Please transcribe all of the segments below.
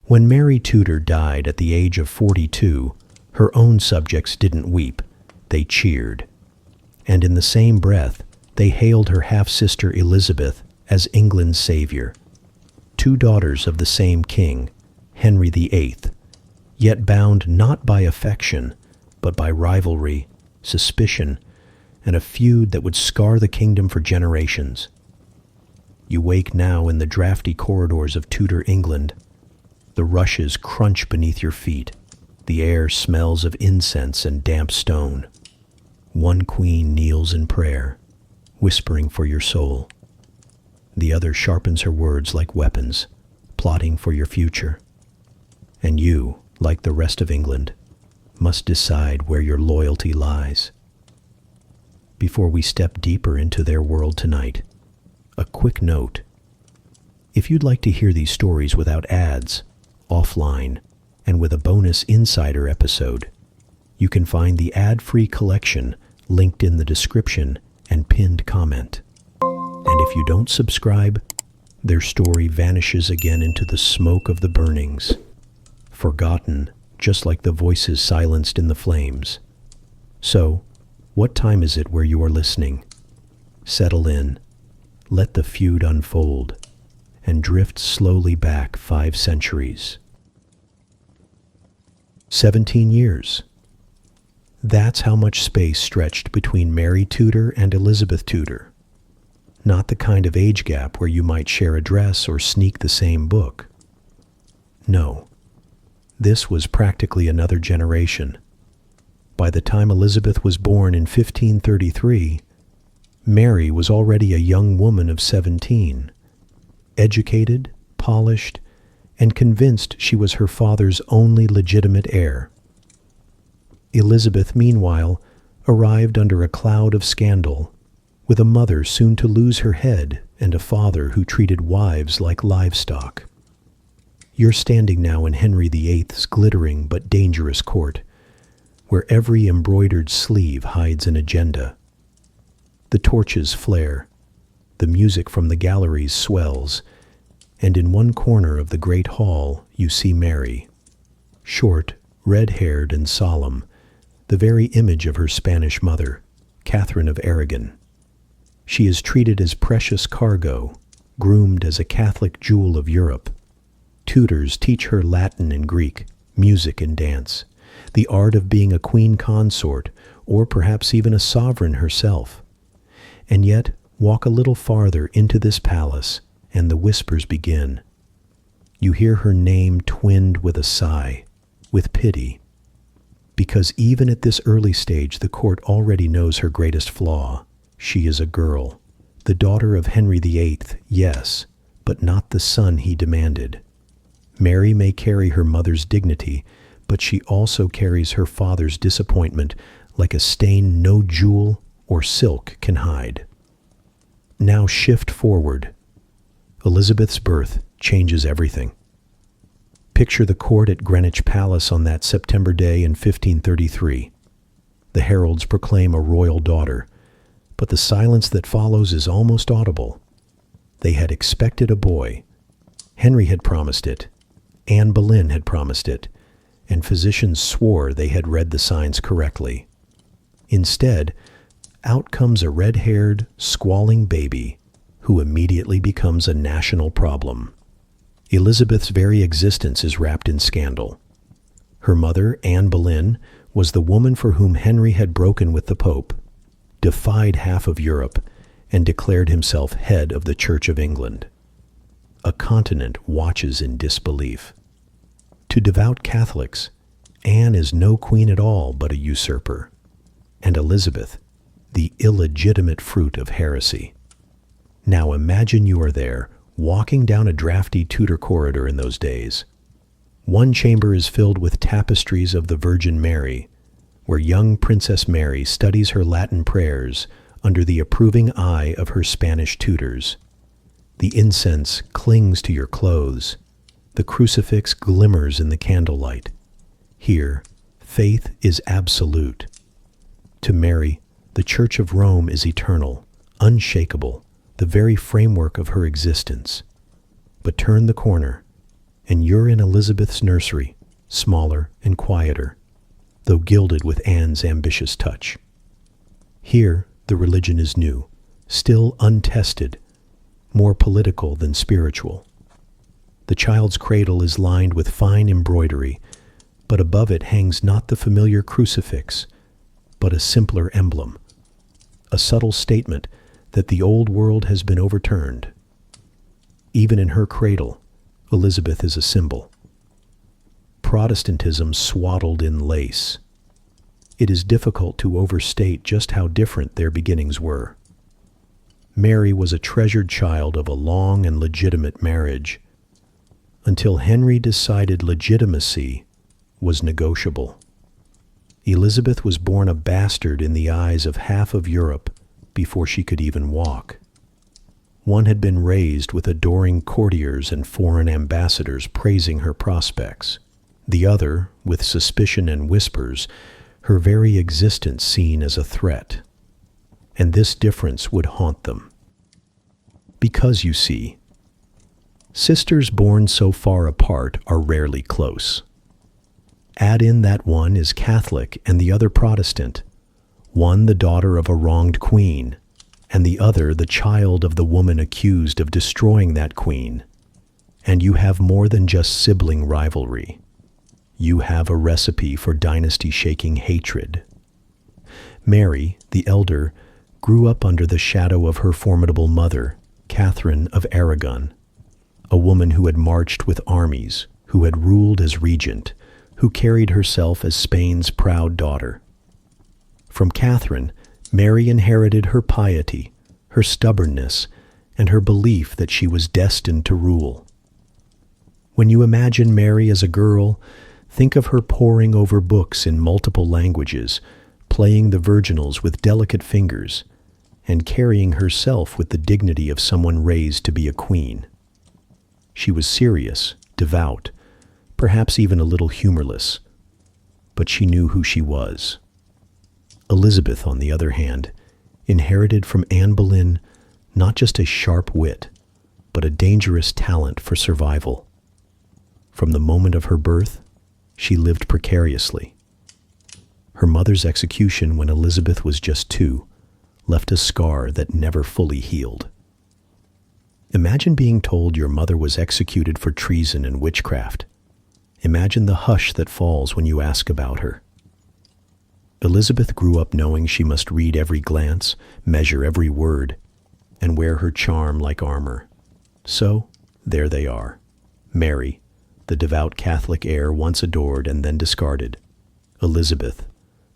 When Mary Tudor died at the age of 42, her own subjects didn't weep, they cheered. And in the same breath, they hailed her half-sister Elizabeth as England's savior. Two daughters of the same king, Henry VIII, yet bound not by affection, but by rivalry, suspicion, and a feud that would scar the kingdom for generations. You wake now in the drafty corridors of Tudor England. The rushes crunch beneath your feet. The air smells of incense and damp stone. One queen kneels in prayer, whispering for your soul. The other sharpens her words like weapons, plotting for your future. And you, like the rest of England, must decide where your loyalty lies. Before we step deeper into their world tonight, a quick note. If you'd like to hear these stories without ads, offline, and with a bonus insider episode, you can find the ad-free collection linked in the description and pinned comment. And if you don't subscribe, their story vanishes again into the smoke of the burnings, forgotten just like the voices silenced in the flames. So, what time is it where you are listening? Settle in, let the feud unfold, and drift slowly back 5 centuries. 17 years. That's how much space stretched between Mary Tudor and Elizabeth Tudor. Not the kind of age gap where you might share a dress or sneak the same book. No, this was practically another generation. By the time Elizabeth was born in 1533, Mary was already a young woman of 17, educated, polished, and convinced she was her father's only legitimate heir. Elizabeth, meanwhile, arrived under a cloud of scandal, with a mother soon to lose her head and a father who treated wives like livestock. You're standing now in Henry VIII's glittering but dangerous court, where every embroidered sleeve hides an agenda. The torches flare, the music from the galleries swells, and in one corner of the great hall you see Mary, short, red-haired and solemn, the very image of her Spanish mother, Catherine of Aragon. She is treated as precious cargo, groomed as a Catholic jewel of Europe. Tutors teach her Latin and Greek, music and dance, the art of being a queen consort, or perhaps even a sovereign herself. And yet, walk a little farther into this palace, and the whispers begin. You hear her name twinned with a sigh, with pity, because even at this early stage the court already knows her greatest flaw. She is a girl, the daughter of Henry VIII, yes, but not the son he demanded. Mary may carry her mother's dignity, but she also carries her father's disappointment like a stain no jewel or silk can hide. Now shift forward. Elizabeth's birth changes everything. Picture the court at Greenwich Palace on that September day in 1533. The heralds proclaim a royal daughter, but the silence that follows is almost audible. They had expected a boy. Henry had promised it. Anne Boleyn had promised it, and physicians swore they had read the signs correctly. Instead, out comes a red-haired, squalling baby who immediately becomes a national problem. Elizabeth's very existence is wrapped in scandal. Her mother, Anne Boleyn, was the woman for whom Henry had broken with the Pope, defied half of Europe, and declared himself head of the Church of England. A continent watches in disbelief. To devout Catholics, Anne is no queen at all but a usurper, and Elizabeth, the illegitimate fruit of heresy. Now imagine you are there, walking down a drafty Tudor corridor in those days. One chamber is filled with tapestries of the Virgin Mary, where young Princess Mary studies her Latin prayers under the approving eye of her Spanish tutors. The incense clings to your clothes. The crucifix glimmers in the candlelight. Here, faith is absolute. To Mary, the Church of Rome is eternal, unshakable, the very framework of her existence. But turn the corner, and you're in Elizabeth's nursery, smaller and quieter, though gilded with Anne's ambitious touch. Here, the religion is new, still untested, more political than spiritual. The child's cradle is lined with fine embroidery, but above it hangs not the familiar crucifix, but a simpler emblem, a subtle statement that the old world has been overturned. Even in her cradle, Elizabeth is a symbol. Protestantism swaddled in lace. It is difficult to overstate just how different their beginnings were. Mary was a treasured child of a long and legitimate marriage, until Henry decided legitimacy was negotiable. Elizabeth was born a bastard in the eyes of half of Europe before she could even walk. One had been raised with adoring courtiers and foreign ambassadors praising her prospects, the other with suspicion and whispers, her very existence seen as a threat. And this difference would haunt them. Because, you see, sisters born so far apart are rarely close. Add in that one is Catholic and the other Protestant, one the daughter of a wronged queen, and the other the child of the woman accused of destroying that queen, and you have more than just sibling rivalry. You have a recipe for dynasty-shaking hatred. Mary, the elder, grew up under the shadow of her formidable mother, Catherine of Aragon, a woman who had marched with armies, who had ruled as regent, who carried herself as Spain's proud daughter. From Catherine, Mary inherited her piety, her stubbornness, and her belief that she was destined to rule. When you imagine Mary as a girl, think of her poring over books in multiple languages, playing the virginals with delicate fingers, and carrying herself with the dignity of someone raised to be a queen. She was serious, devout, perhaps even a little humorless, but she knew who she was. Elizabeth, on the other hand, inherited from Anne Boleyn not just a sharp wit, but a dangerous talent for survival. From the moment of her birth, she lived precariously. Her mother's execution when Elizabeth was just 2 left a scar that never fully healed. Imagine being told your mother was executed for treason and witchcraft. Imagine the hush that falls when you ask about her. Elizabeth grew up knowing she must read every glance, measure every word, and wear her charm like armor. So, there they are. Mary, the devout Catholic heir once adored and then discarded. Elizabeth,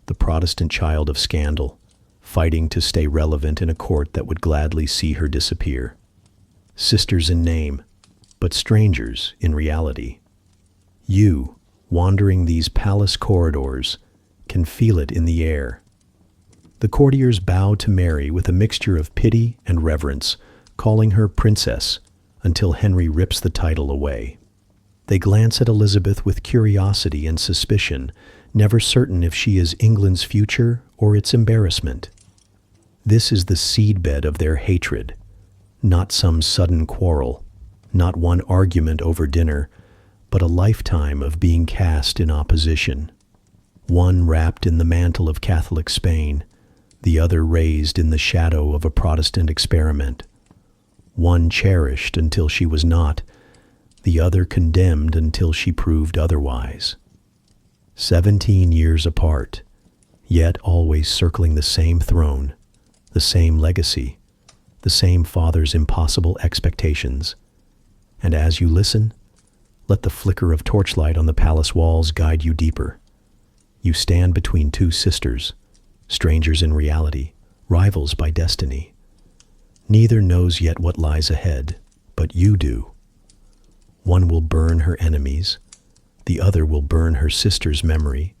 the Protestant child of scandal, fighting to stay relevant in a court that would gladly see her disappear. Sisters in name, but strangers in reality. You, wandering these palace corridors, can feel it in the air. The courtiers bow to Mary with a mixture of pity and reverence, calling her princess, until Henry rips the title away. They glance at Elizabeth with curiosity and suspicion, never certain if she is England's future or its embarrassment. This is the seedbed of their hatred, not some sudden quarrel, not one argument over dinner, but a lifetime of being cast in opposition. One wrapped in the mantle of Catholic Spain, the other raised in the shadow of a Protestant experiment. One cherished until she was not, the other condemned until she proved otherwise. 17 years apart, yet always circling the same throne, the same legacy, the same father's impossible expectations. And as you listen, let the flicker of torchlight on the palace walls guide you deeper. You stand between 2 sisters, strangers in reality, rivals by destiny. Neither knows yet what lies ahead, but you do. One will burn her enemies, the other will burn her sister's memory.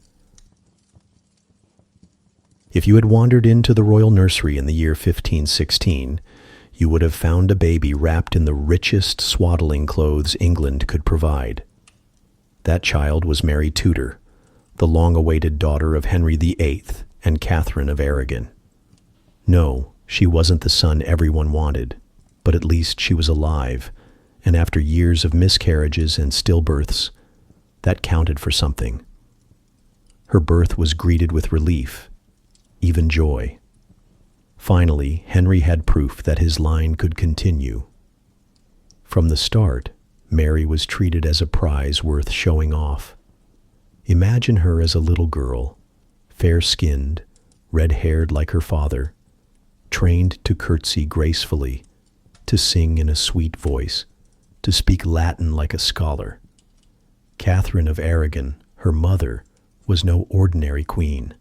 If you had wandered into the royal nursery in the year 1516, you would have found a baby wrapped in the richest swaddling clothes England could provide. That child was Mary Tudor, the long-awaited daughter of Henry VIII and Catherine of Aragon. No, she wasn't the son everyone wanted, but at least she was alive, and after years of miscarriages and stillbirths, that counted for something. Her birth was greeted with relief, even joy. Finally, Henry had proof that his line could continue. From the start, Mary was treated as a prize worth showing off. Imagine her as a little girl, fair-skinned, red-haired like her father, trained to curtsy gracefully, to sing in a sweet voice, to speak Latin like a scholar. Catherine of Aragon, her mother, was no ordinary queen.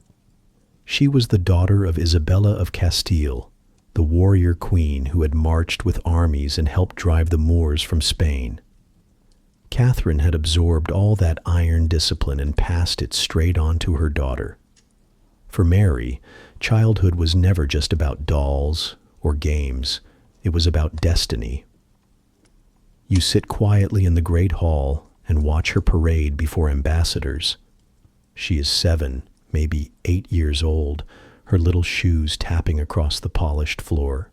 She was the daughter of Isabella of Castile, the warrior queen who had marched with armies and helped drive the Moors from Spain. Catherine had absorbed all that iron discipline and passed it straight on to her daughter. For Mary, childhood was never just about dolls or games. It was about destiny. You sit quietly in the great hall and watch her parade before ambassadors. She is 7, maybe 8 years old, her little shoes tapping across the polished floor.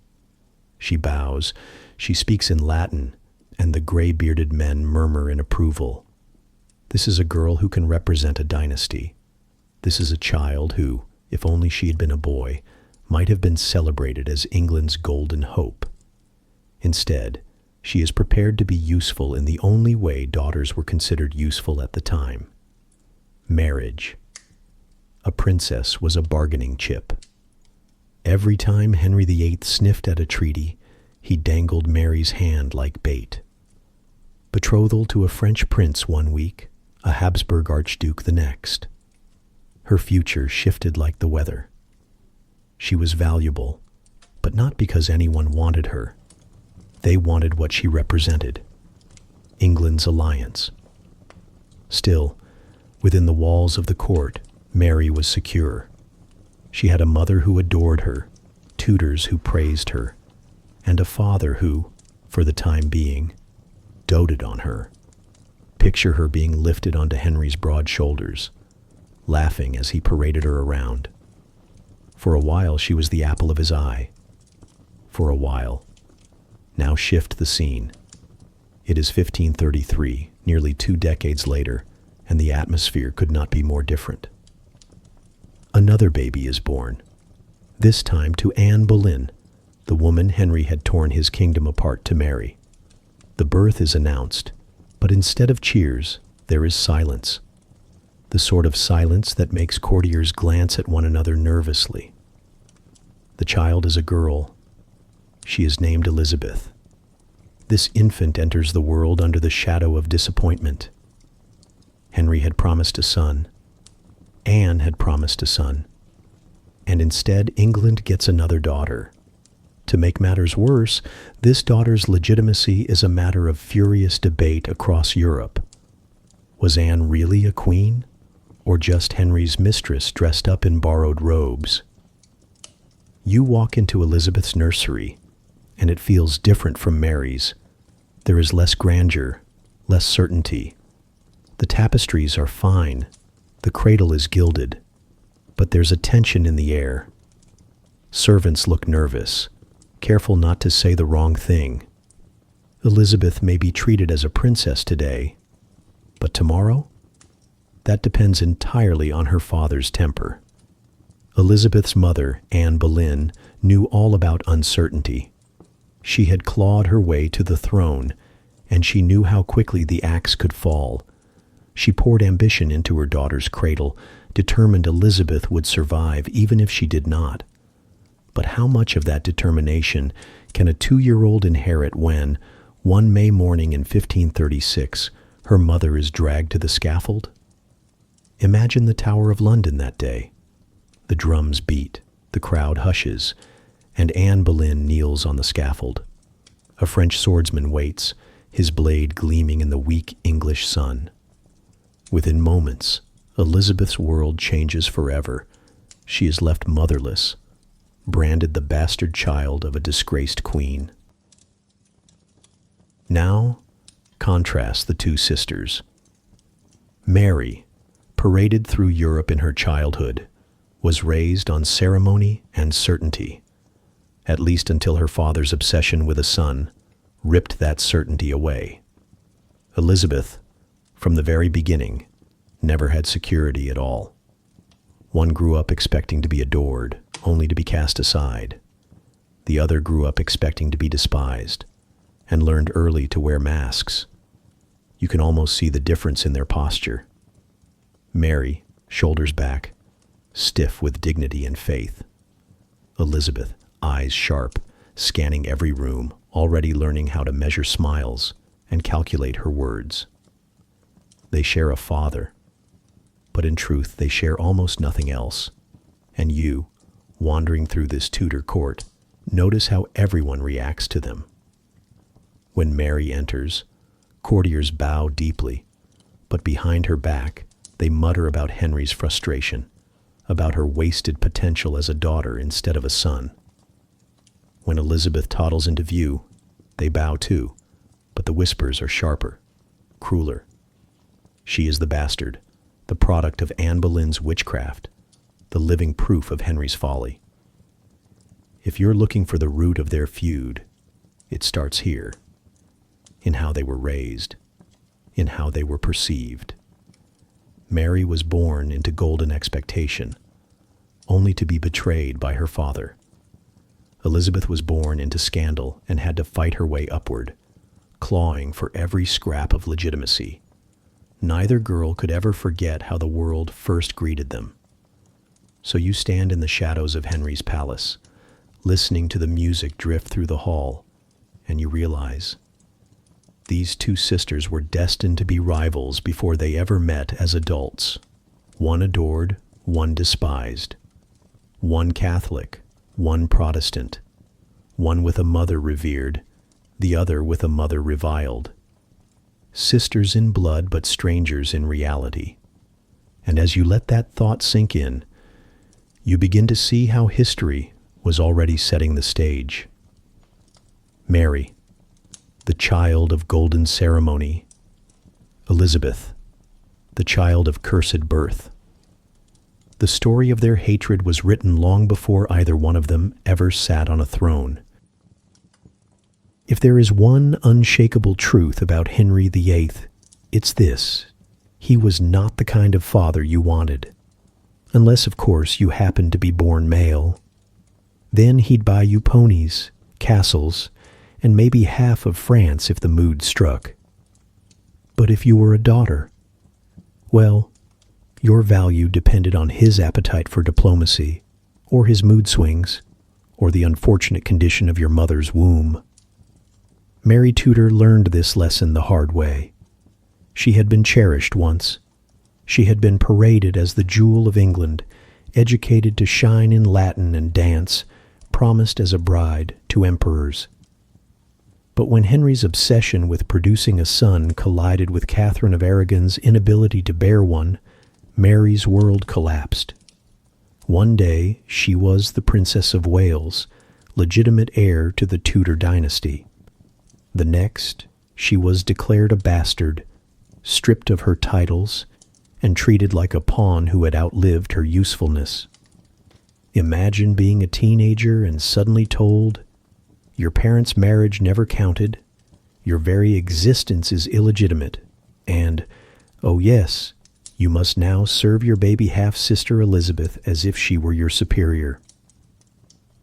She bows, she speaks in Latin, and the gray-bearded men murmur in approval. This is a girl who can represent a dynasty. This is a child who, if only she had been a boy, might have been celebrated as England's golden hope. Instead, she is prepared to be useful in the only way daughters were considered useful at the time: marriage. A princess was a bargaining chip. Every time Henry VIII sniffed at a treaty, he dangled Mary's hand like bait. Betrothal to a French prince one week, a Habsburg archduke the next. Her future shifted like the weather. She was valuable, but not because anyone wanted her. They wanted what she represented: England's alliance. Still, within the walls of the court, Mary was secure. She had a mother who adored her, tutors who praised her, and a father who, for the time being, doted on her. Picture her being lifted onto Henry's broad shoulders, laughing as he paraded her around. For a while she was the apple of his eye. For a while. Now shift the scene. It is 1533, nearly 2 decades later, and the atmosphere could not be more different. Another baby is born, this time to Anne Boleyn, the woman Henry had torn his kingdom apart to marry. The birth is announced, but instead of cheers, there is silence. The sort of silence that makes courtiers glance at one another nervously. The child is a girl. She is named Elizabeth. This infant enters the world under the shadow of disappointment. Henry had promised a son. Anne had promised a son. And instead, England gets another daughter. To make matters worse, this daughter's legitimacy is a matter of furious debate across Europe. Was Anne really a queen, or just Henry's mistress dressed up in borrowed robes? You walk into Elizabeth's nursery, and it feels different from Mary's. There is less grandeur, less certainty. The tapestries are fine, the cradle is gilded, but there's a tension in the air. Servants look nervous, careful not to say the wrong thing. Elizabeth may be treated as a princess today, but tomorrow? That depends entirely on her father's temper. Elizabeth's mother, Anne Boleyn, knew all about uncertainty. She had clawed her way to the throne, and she knew how quickly the axe could fall. She poured ambition into her daughter's cradle, determined Elizabeth would survive even if she did not. But how much of that determination can a 2-year-old inherit when, one May morning in 1536, her mother is dragged to the scaffold? Imagine the Tower of London that day. The drums beat, the crowd hushes, and Anne Boleyn kneels on the scaffold. A French swordsman waits, his blade gleaming in the weak English sun. Within moments, Elizabeth's world changes forever. She is left motherless, branded the bastard child of a disgraced queen. Now, contrast the two sisters. Mary, paraded through Europe in her childhood, was raised on ceremony and certainty, at least until her father's obsession with a son ripped that certainty away. Elizabeth, from the very beginning, never had security at all. One grew up expecting to be adored, only to be cast aside. The other grew up expecting to be despised, and learned early to wear masks. You can almost see the difference in their posture. Mary, shoulders back, stiff with dignity and faith. Elizabeth, eyes sharp, scanning every room, already learning how to measure smiles and calculate her words. They share a father, but in truth they share almost nothing else. And you, wandering through this Tudor court, notice how everyone reacts to them. When Mary enters, courtiers bow deeply, but behind her back, they mutter about Henry's frustration, about her wasted potential as a daughter instead of a son. When Elizabeth toddles into view, they bow too, but the whispers are sharper, crueler. She is the bastard, the product of Anne Boleyn's witchcraft, the living proof of Henry's folly. If you're looking for the root of their feud, it starts here, in how they were raised, in how they were perceived. Mary was born into golden expectation, only to be betrayed by her father. Elizabeth was born into scandal and had to fight her way upward, clawing for every scrap of legitimacy. Neither girl could ever forget how the world first greeted them. So you stand in the shadows of Henry's palace, listening to the music drift through the hall, and you realize these two sisters were destined to be rivals before they ever met as adults. One adored, one despised. One Catholic, one Protestant. One with a mother revered, the other with a mother reviled. Sisters in blood but strangers in reality. And as you let that thought sink in, you begin to see how history was already setting the stage. Mary, the child of golden ceremony. Elizabeth, the child of cursed birth. The story of their hatred was written long before either one of them ever sat on a throne. If there is one unshakable truth about Henry VIII, it's this: he was not the kind of father you wanted. Unless, of course, you happened to be born male. Then he'd buy you ponies, castles, and maybe half of France if the mood struck. But if you were a daughter, well, your value depended on his appetite for diplomacy, or his mood swings, or the unfortunate condition of your mother's womb. Mary Tudor learned this lesson the hard way. She had been cherished once. She had been paraded as the jewel of England, educated to shine in Latin and dance, promised as a bride to emperors. But when Henry's obsession with producing a son collided with Catherine of Aragon's inability to bear one, Mary's world collapsed. One day she was the Princess of Wales, legitimate heir to the Tudor dynasty. The next, she was declared a bastard, stripped of her titles, and treated like a pawn who had outlived her usefulness. Imagine being a teenager and suddenly told, your parents' marriage never counted, your very existence is illegitimate, and, oh yes, you must now serve your baby half-sister Elizabeth as if she were your superior.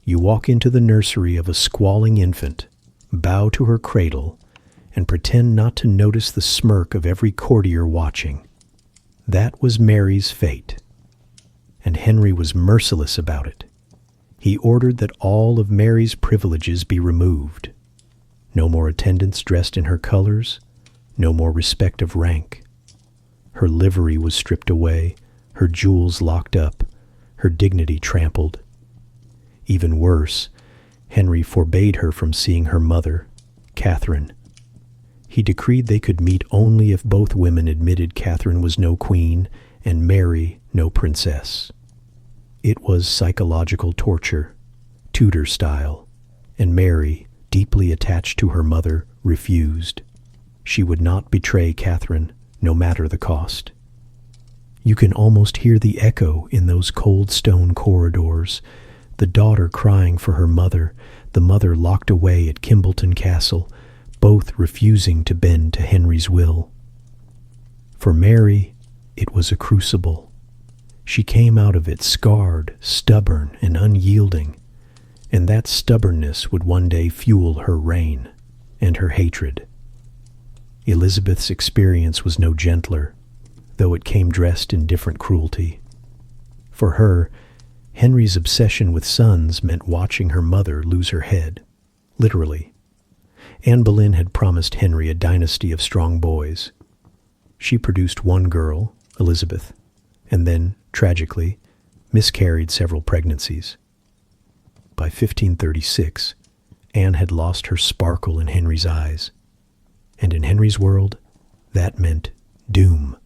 You walk into the nursery of a squalling infant, bow to her cradle, and pretend not to notice the smirk of every courtier watching. That was Mary's fate, and Henry was merciless about it. He ordered that all of Mary's privileges be removed. No more attendants dressed in her colors, no more respect of rank. Her livery was stripped away, her jewels locked up, her dignity trampled. Even worse, Henry forbade her from seeing her mother, Catherine. He decreed they could meet only if both women admitted Catherine was no queen and Mary no princess. It was psychological torture, Tudor style, and Mary, deeply attached to her mother, refused. She would not betray Catherine, no matter the cost. You can almost hear the echo in those cold stone corridors, the daughter crying for her mother, the mother locked away at Kimbleton Castle, both refusing to bend to Henry's will. For Mary, it was a crucible. She came out of it scarred, stubborn, and unyielding, and that stubbornness would one day fuel her reign and her hatred. Elizabeth's experience was no gentler, though it came dressed in different cruelty. For her, Henry's obsession with sons meant watching her mother lose her head, literally. Anne Boleyn had promised Henry a dynasty of strong boys. She produced one girl, Elizabeth, and then, tragically, miscarried several pregnancies. By 1536, Anne had lost her sparkle in Henry's eyes, and in Henry's world, that meant doom.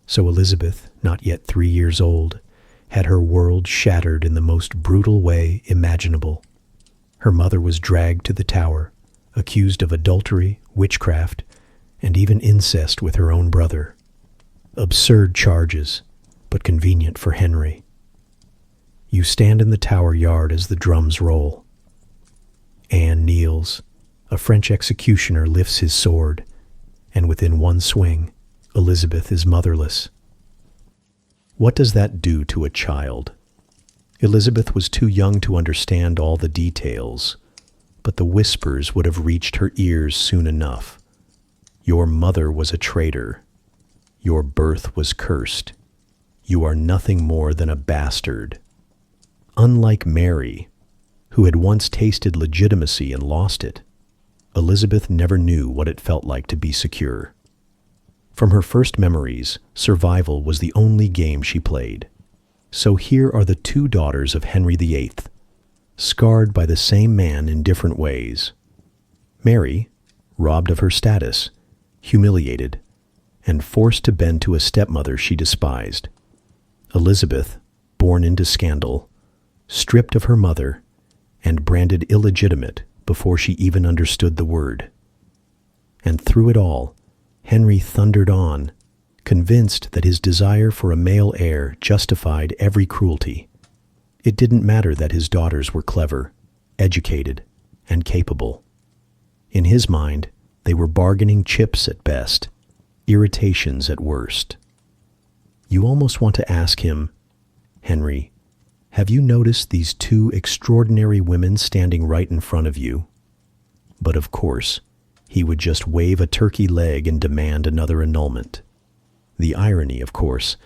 So Elizabeth, not yet 3 years old, had her world shattered in the most brutal way imaginable. Her mother was dragged to the Tower, accused of adultery, witchcraft, and even incest with her own brother. Absurd charges, but convenient for Henry. You stand in the Tower yard as the drums roll. Anne kneels. A French executioner lifts his sword, and within one swing, Elizabeth is motherless. What does that do to a child? Elizabeth was too young to understand all the details, but the whispers would have reached her ears soon enough. Your mother was a traitor. Your birth was cursed. You are nothing more than a bastard. Unlike Mary, who had once tasted legitimacy and lost it, Elizabeth never knew what it felt like to be secure. From her first memories, survival was the only game she played. So here are the two daughters of Henry VIII, scarred by the same man in different ways. Mary, robbed of her status, humiliated, and forced to bend to a stepmother she despised. Elizabeth, born into scandal, stripped of her mother, and branded illegitimate before she even understood the word. And through it all, Henry thundered on, convinced that his desire for a male heir justified every cruelty. It didn't matter that his daughters were clever, educated, and capable. In his mind, they were bargaining chips at best, irritations at worst. You almost want to ask him, Henry, have you noticed these two extraordinary women standing right in front of you? But of course, he would just wave a turkey leg and demand another annulment. The irony, of course,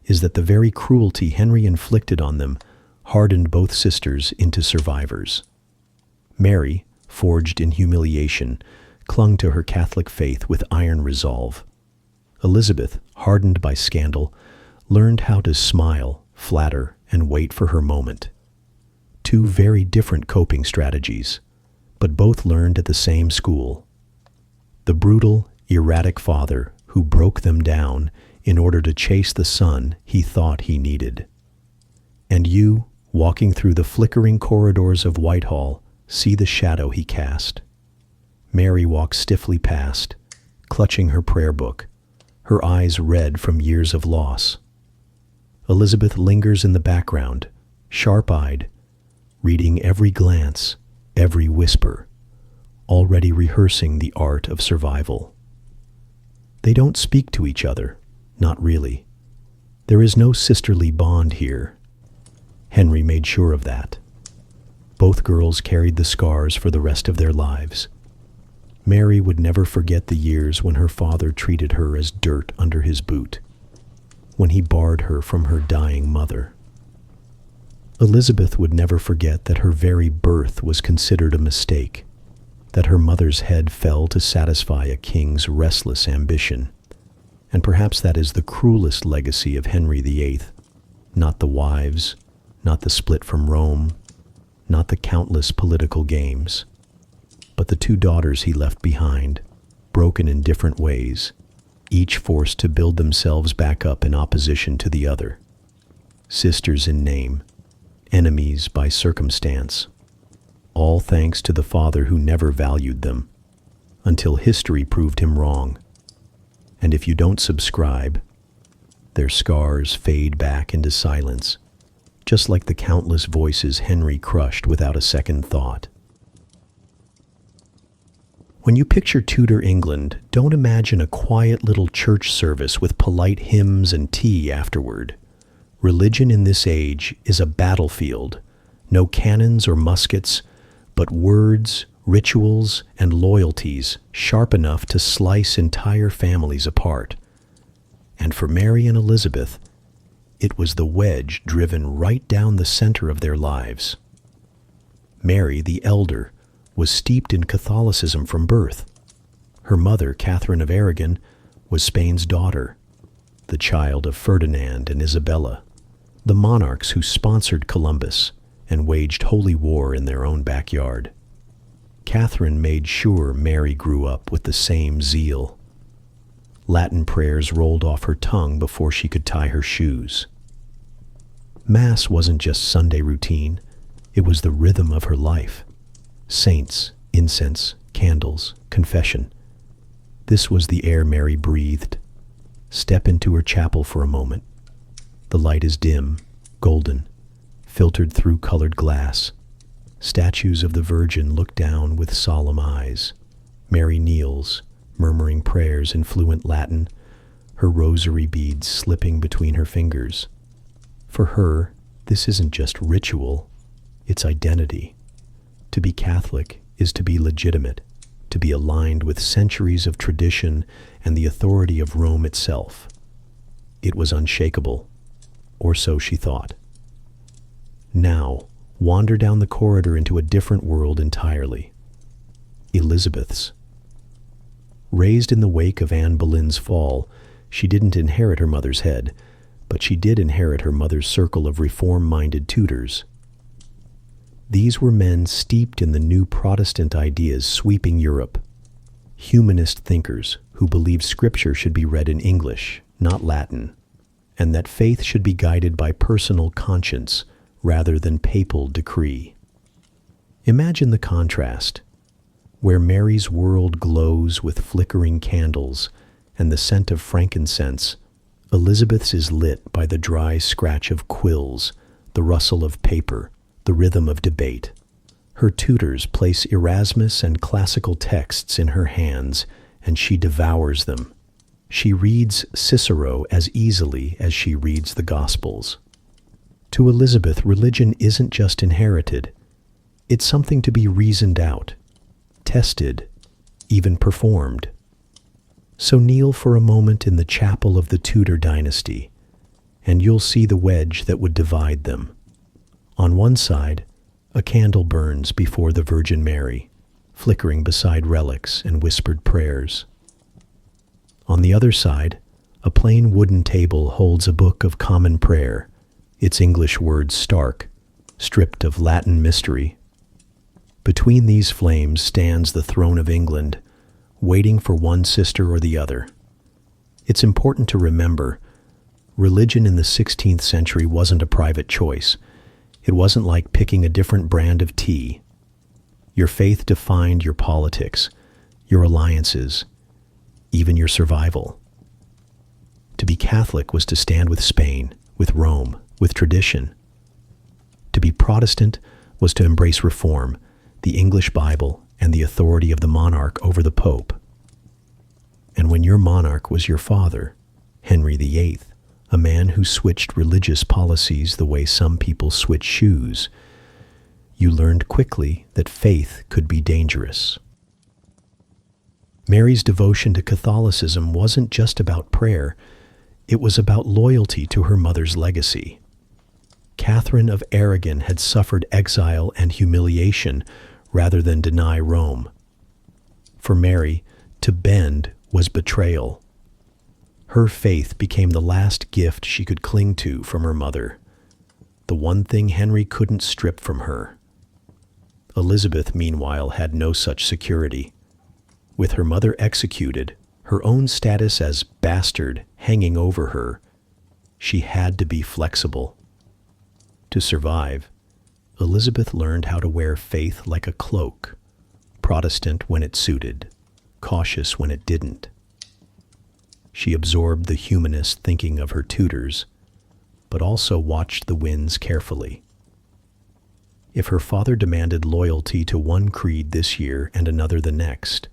is that the very cruelty Henry inflicted on them hardened both sisters into survivors. Mary, forged in humiliation, clung to her Catholic faith with iron resolve. Elizabeth, hardened by scandal, learned how to smile, flatter, and wait for her moment. Two very different coping strategies, but both learned at the same school. The brutal, erratic father who broke them down in order to chase the son he thought he needed. And you, walking through the flickering corridors of Whitehall, see the shadow he cast. Mary walks stiffly past, clutching her prayer book, her eyes red from years of loss. Elizabeth lingers in the background, sharp-eyed, reading every glance, every whisper, already rehearsing the art of survival. They don't speak to each other, not really. There is no sisterly bond here. Henry made sure of that. Both girls carried the scars for the rest of their lives. Mary would never forget the years when her father treated her as dirt under his boot, when he barred her from her dying mother. Elizabeth would never forget that her very birth was considered a mistake, that her mother's head fell to satisfy a king's restless ambition. And perhaps that is the cruelest legacy of Henry VIII, not the wives, not the split from Rome, not the countless political games, but the two daughters he left behind, broken in different ways, each forced to build themselves back up in opposition to the other. Sisters in name, enemies by circumstance, all thanks to the father who never valued them, until history proved him wrong. And if you don't subscribe, their scars fade back into silence, just like the countless voices Henry crushed without a second thought. When you picture Tudor England, don't imagine a quiet little church service with polite hymns and tea afterward. Religion in this age is a battlefield. No cannons or muskets, but words, rituals, and loyalties sharp enough to slice entire families apart. And for Mary and Elizabeth, it was the wedge driven right down the center of their lives. Mary, the elder, was steeped in Catholicism from birth. Her mother, Catherine of Aragon, was Spain's daughter, the child of Ferdinand and Isabella, the monarchs who sponsored Columbus and waged holy war in their own backyard. Catherine made sure Mary grew up with the same zeal. Latin prayers rolled off her tongue before she could tie her shoes. Mass wasn't just Sunday routine, it was the rhythm of her life. Saints, incense, candles, confession. This was the air Mary breathed. Step into her chapel for a moment. The light is dim, golden, filtered through colored glass. Statues of the Virgin look down with solemn eyes. Mary kneels, murmuring prayers in fluent Latin, her rosary beads slipping between her fingers. For her, this isn't just ritual, it's identity. To be Catholic is to be legitimate, to be aligned with centuries of tradition and the authority of Rome itself. It was unshakable, or so she thought. Now, wander down the corridor into a different world entirely. Elizabeth's. Raised in the wake of Anne Boleyn's fall, she didn't inherit her mother's head, but she did inherit her mother's circle of reform-minded tutors. These were men steeped in the new Protestant ideas sweeping Europe, humanist thinkers who believed Scripture should be read in English, not Latin, and that faith should be guided by personal conscience rather than papal decree. Imagine the contrast. Where Mary's world glows with flickering candles and the scent of frankincense, Elizabeth's is lit by the dry scratch of quills, the rustle of paper, the rhythm of debate. Her tutors place Erasmus and classical texts in her hands, and she devours them. She reads Cicero as easily as she reads the Gospels. To Elizabeth, religion isn't just inherited. It's something to be reasoned out, tested, even performed. So kneel for a moment in the chapel of the Tudor dynasty, and you'll see the wedge that would divide them. On one side, a candle burns before the Virgin Mary, flickering beside relics and whispered prayers. On the other side, a plain wooden table holds a book of common prayer, its English words stark, stripped of Latin mystery. Between these flames stands the throne of England, waiting for one sister or the other. It's important to remember, religion in the 16th century wasn't a private choice. It wasn't like picking a different brand of tea. Your faith defined your politics, your alliances, even your survival. To be Catholic was to stand with Spain, with Rome, with tradition. To be Protestant was to embrace reform, the English Bible, and the authority of the monarch over the Pope. And when your monarch was your father, Henry VIII, a man who switched religious policies the way some people switch shoes, you learned quickly that faith could be dangerous. Mary's devotion to Catholicism wasn't just about prayer, it was about loyalty to her mother's legacy. Catherine of Aragon had suffered exile and humiliation rather than deny Rome. For Mary, to bend was betrayal. Her faith became the last gift she could cling to from her mother, the one thing Henry couldn't strip from her. Elizabeth, meanwhile, had no such security. With her mother executed, her own status as bastard hanging over her, she had to be flexible. To survive, Elizabeth learned how to wear faith like a cloak, Protestant when it suited, cautious when it didn't. She absorbed the humanist thinking of her tutors, but also watched the winds carefully. If her father demanded loyalty to one creed this year and another the next,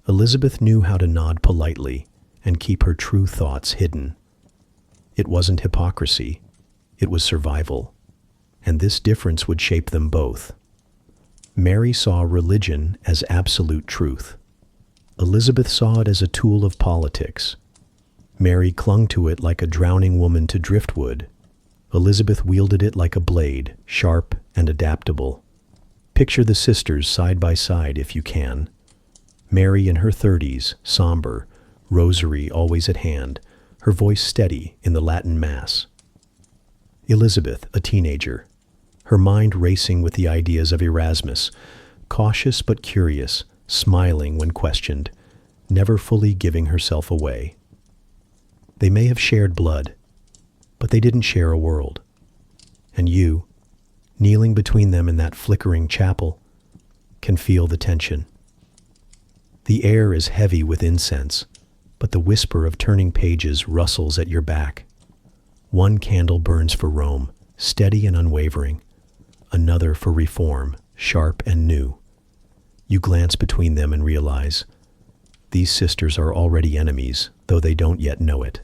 Elizabeth knew how to nod politely and keep her true thoughts hidden. It wasn't hypocrisy, it was survival, and this difference would shape them both. Mary saw religion as absolute truth. Elizabeth saw it as a tool of politics. Mary clung to it like a drowning woman to driftwood. Elizabeth wielded it like a blade, sharp and adaptable. Picture the sisters side by side if you can. Mary in her 30s, somber, rosary always at hand, her voice steady in the Latin Mass. Elizabeth, a teenager, her mind racing with the ideas of Erasmus, cautious but curious, smiling when questioned, never fully giving herself away. They may have shared blood, but they didn't share a world. And you, kneeling between them in that flickering chapel, can feel the tension. The air is heavy with incense, but the whisper of turning pages rustles at your back. One candle burns for Rome, steady and unwavering. Another for reform, sharp and new. You glance between them and realize these sisters are already enemies, though they don't yet know it.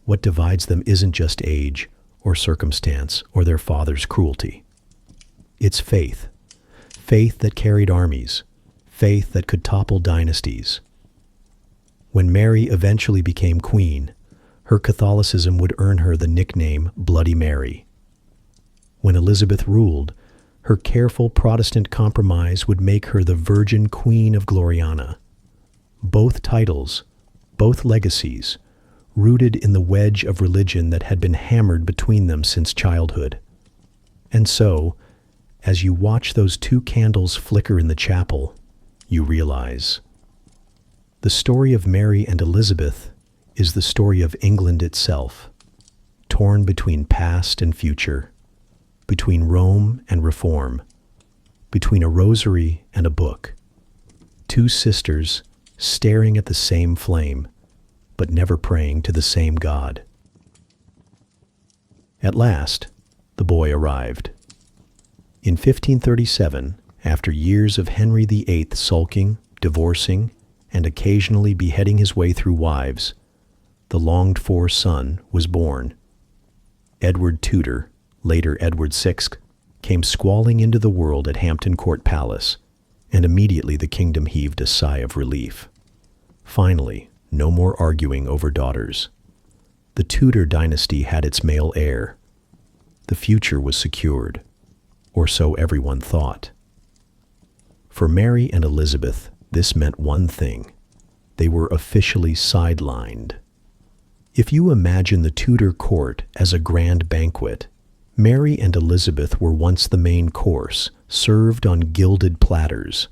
What divides them isn't just age or circumstance or their father's cruelty. It's faith. Faith that carried armies. Faith that could topple dynasties. When Mary eventually became queen, her Catholicism would earn her the nickname Bloody Mary. When Elizabeth ruled, her careful Protestant compromise would make her the Virgin Queen of Gloriana. Both titles, both legacies, rooted in the wedge of religion that had been hammered between them since childhood. And so, as you watch those two candles flicker in the chapel, you realize the story of Mary and Elizabeth is the story of England itself, torn between past and future, between Rome and reform, between a rosary and a book. Two sisters staring at the same flame, but never praying to the same God. At last, the boy arrived. In 1537, after years of Henry VIII sulking, divorcing, and occasionally beheading his way through wives, the longed-for son was born. Edward Tudor, later Edward VI, came squalling into the world at Hampton Court Palace, and immediately the kingdom heaved a sigh of relief. Finally, no more arguing over daughters. The Tudor dynasty had its male heir. The future was secured, or so everyone thought. For Mary and Elizabeth, this meant one thing. They were officially sidelined. If you imagine the Tudor court as a grand banquet, Mary and Elizabeth were once the main course, served on gilded platters.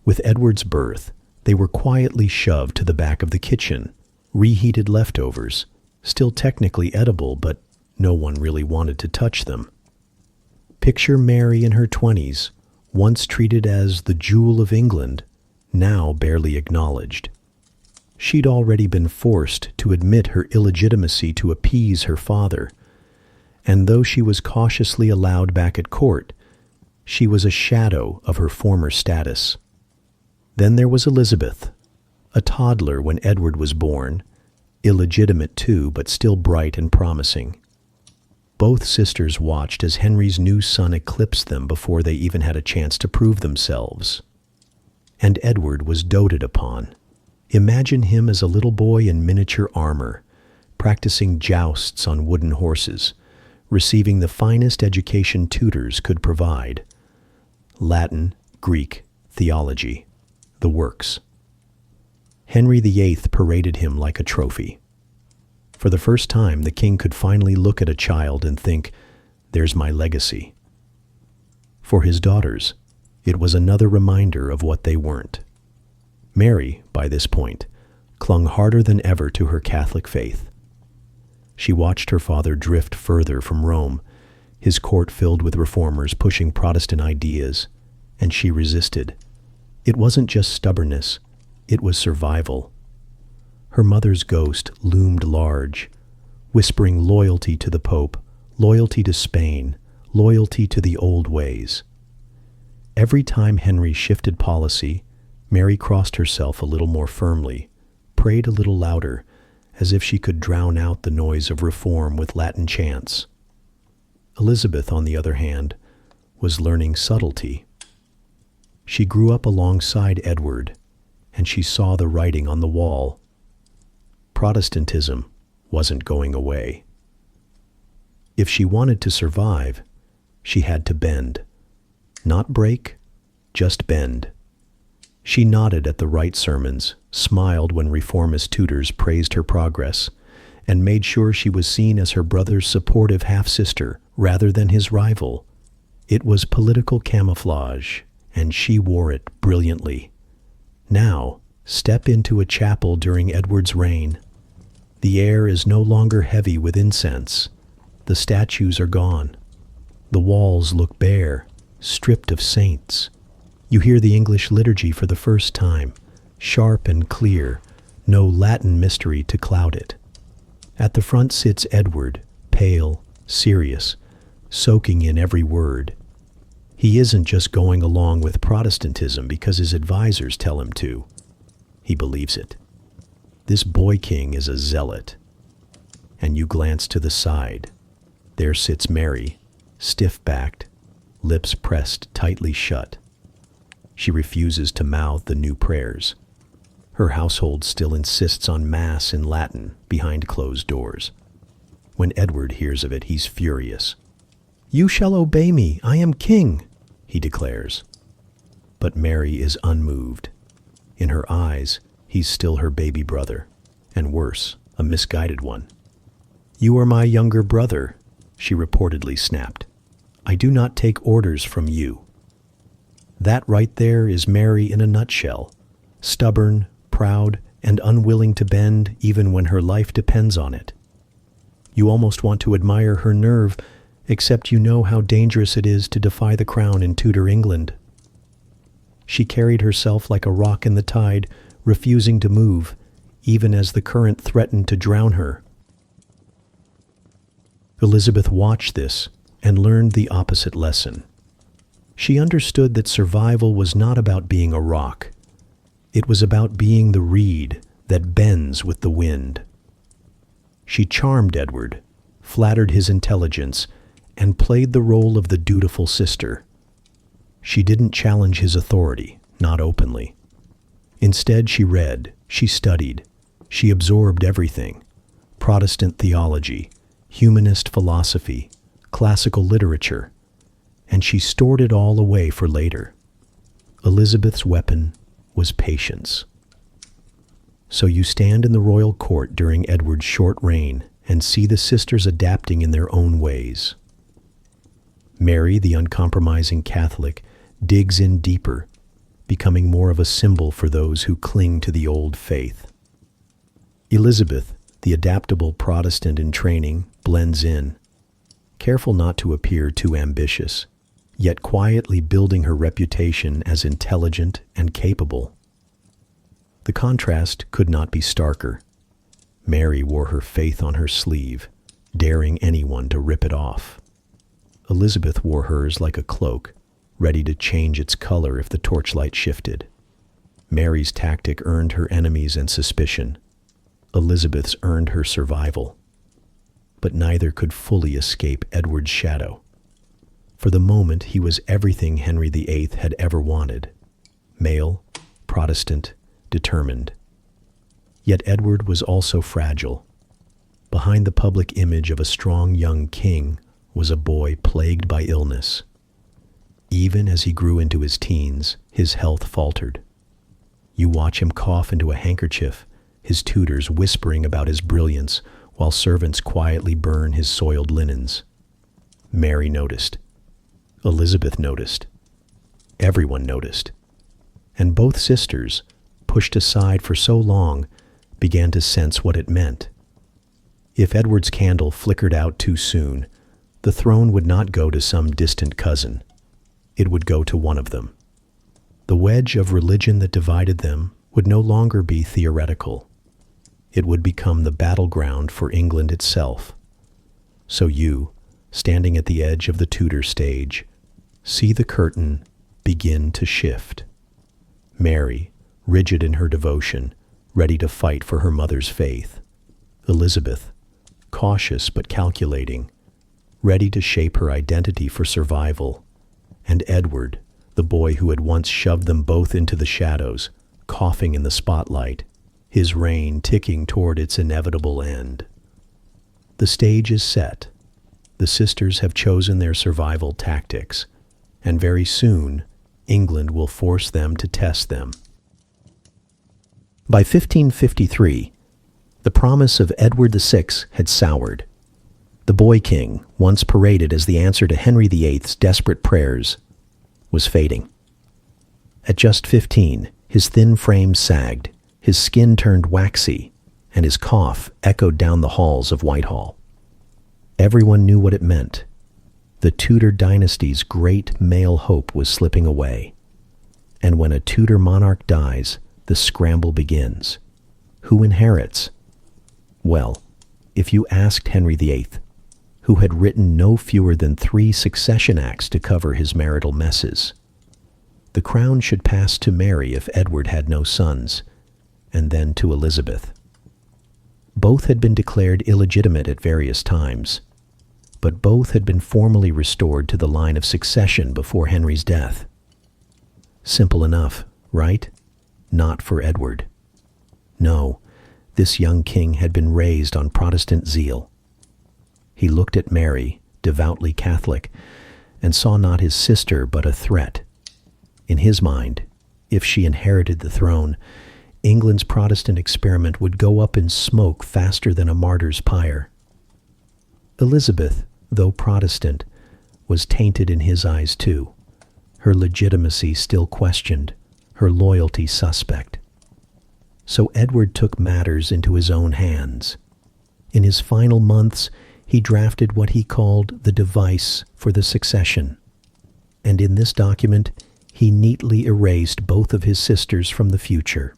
With Edward's birth, they were quietly shoved to the back of the kitchen, reheated leftovers, still technically edible, but no one really wanted to touch them. Picture Mary in her 20s, once treated as the jewel of England, now barely acknowledged. She'd already been forced to admit her illegitimacy to appease her father, and though she was cautiously allowed back at court, she was a shadow of her former status. Then there was Elizabeth, a toddler when Edward was born, illegitimate too, but still bright and promising. Both sisters watched as Henry's new son eclipsed them before they even had a chance to prove themselves. And Edward was doted upon. Imagine him as a little boy in miniature armor, practicing jousts on wooden horses, receiving the finest education tutors could provide. Latin, Greek, theology, the works. Henry VIII paraded him like a trophy. For the first time, the king could finally look at a child and think, "There's my legacy." For his daughters, it was another reminder of what they weren't. Mary, by this point, clung harder than ever to her Catholic faith. She watched her father drift further from Rome, his court filled with reformers pushing Protestant ideas, and she resisted. It wasn't just stubbornness, it was survival. Her mother's ghost loomed large, whispering loyalty to the Pope, loyalty to Spain, loyalty to the old ways. Every time Henry shifted policy, Mary crossed herself a little more firmly, prayed a little louder, as if she could drown out the noise of reform with Latin chants. Elizabeth, on the other hand, was learning subtlety. She grew up alongside Edward, and she saw the writing on the wall. Protestantism wasn't going away. If she wanted to survive, she had to bend. Not break, just bend. She nodded at the right sermons, smiled when reformist tutors praised her progress, and made sure she was seen as her brother's supportive half-sister rather than his rival. It was political camouflage, and she wore it brilliantly. Now, step into a chapel during Edward's reign. The air is no longer heavy with incense. The statues are gone. The walls look bare, stripped of saints. You hear the English liturgy for the first time, sharp and clear, no Latin mystery to cloud it. At the front sits Edward, pale, serious, soaking in every word. He isn't just going along with Protestantism because his advisors tell him to. He believes it. This boy king is a zealot. And you glance to the side. There sits Mary, stiff-backed, lips pressed tightly shut. She refuses to mouth the new prayers. Her household still insists on Mass in Latin behind closed doors. When Edward hears of it, he's furious. "You shall obey me, I am king," he declares. But Mary is unmoved. In her eyes, he's still her baby brother, and worse, a misguided one. "You are my younger brother," she reportedly snapped. "I do not take orders from you." That right there is Mary in a nutshell, stubborn, proud, and unwilling to bend even when her life depends on it. You almost want to admire her nerve, except you know how dangerous it is to defy the crown in Tudor England. She carried herself like a rock in the tide, refusing to move, even as the current threatened to drown her. Elizabeth watched this and learned the opposite lesson. She understood that survival was not about being a rock. It was about being the reed that bends with the wind. She charmed Edward, flattered his intelligence, and played the role of the dutiful sister. She didn't challenge his authority, not openly. Instead, she read, she studied, she absorbed everything: Protestant theology, humanist philosophy, classical literature, and she stored it all away for later. Elizabeth's weapon was patience. So you stand in the royal court during Edward's short reign and see the sisters adapting in their own ways. Mary, the uncompromising Catholic, digs in deeper, becoming more of a symbol for those who cling to the old faith. Elizabeth, the adaptable Protestant in training, blends in, careful not to appear too ambitious, yet quietly building her reputation as intelligent and capable. The contrast could not be starker. Mary wore her faith on her sleeve, daring anyone to rip it off. Elizabeth wore hers like a cloak, ready to change its color if the torchlight shifted. Mary's tactic earned her enemies and suspicion. Elizabeth's earned her survival. But neither could fully escape Edward's shadow. For the moment, he was everything Henry VIII had ever wanted: male, Protestant, determined. Yet Edward was also fragile. Behind the public image of a strong young king was a boy plagued by illness. Even as he grew into his teens, his health faltered. You watch him cough into a handkerchief, his tutors whispering about his brilliance, while servants quietly burn his soiled linens. Mary noticed. Elizabeth noticed. Everyone noticed. And both sisters, pushed aside for so long, began to sense what it meant. If Edward's candle flickered out too soon, the throne would not go to some distant cousin. It would go to one of them. The wedge of religion that divided them would no longer be theoretical. It would become the battleground for England itself. So you, standing at the edge of the Tudor stage, see the curtain begin to shift. Mary, rigid in her devotion, ready to fight for her mother's faith. Elizabeth, cautious but calculating, ready to shape her identity for survival. And Edward, the boy who had once shoved them both into the shadows, coughing in the spotlight, his reign ticking toward its inevitable end. The stage is set. The sisters have chosen their survival tactics, and very soon, England will force them to test them. By 1553, the promise of Edward VI had soured. The boy king, once paraded as the answer to Henry VIII's desperate prayers, was fading. At just 15, his thin frame sagged, his skin turned waxy, and his cough echoed down the halls of Whitehall. Everyone knew what it meant. The Tudor dynasty's great male hope was slipping away. And when a Tudor monarch dies, the scramble begins. Who inherits? Well, if you asked Henry VIII, who had written no fewer than 3 succession acts to cover his marital messes, the crown should pass to Mary if Edward had no sons, and then to Elizabeth. Both had been declared illegitimate at various times, but both had been formally restored to the line of succession before Henry's death. Simple enough, right? Not for Edward. No, this young king had been raised on Protestant zeal. He looked at Mary, devoutly Catholic, and saw not his sister but a threat. In his mind, if she inherited the throne, England's Protestant experiment would go up in smoke faster than a martyr's pyre. Elizabeth, though Protestant, was tainted in his eyes too, her legitimacy still questioned, her loyalty suspect. So Edward took matters into his own hands. In his final months, he drafted what he called the device for the succession. And in this document, he neatly erased both of his sisters from the future.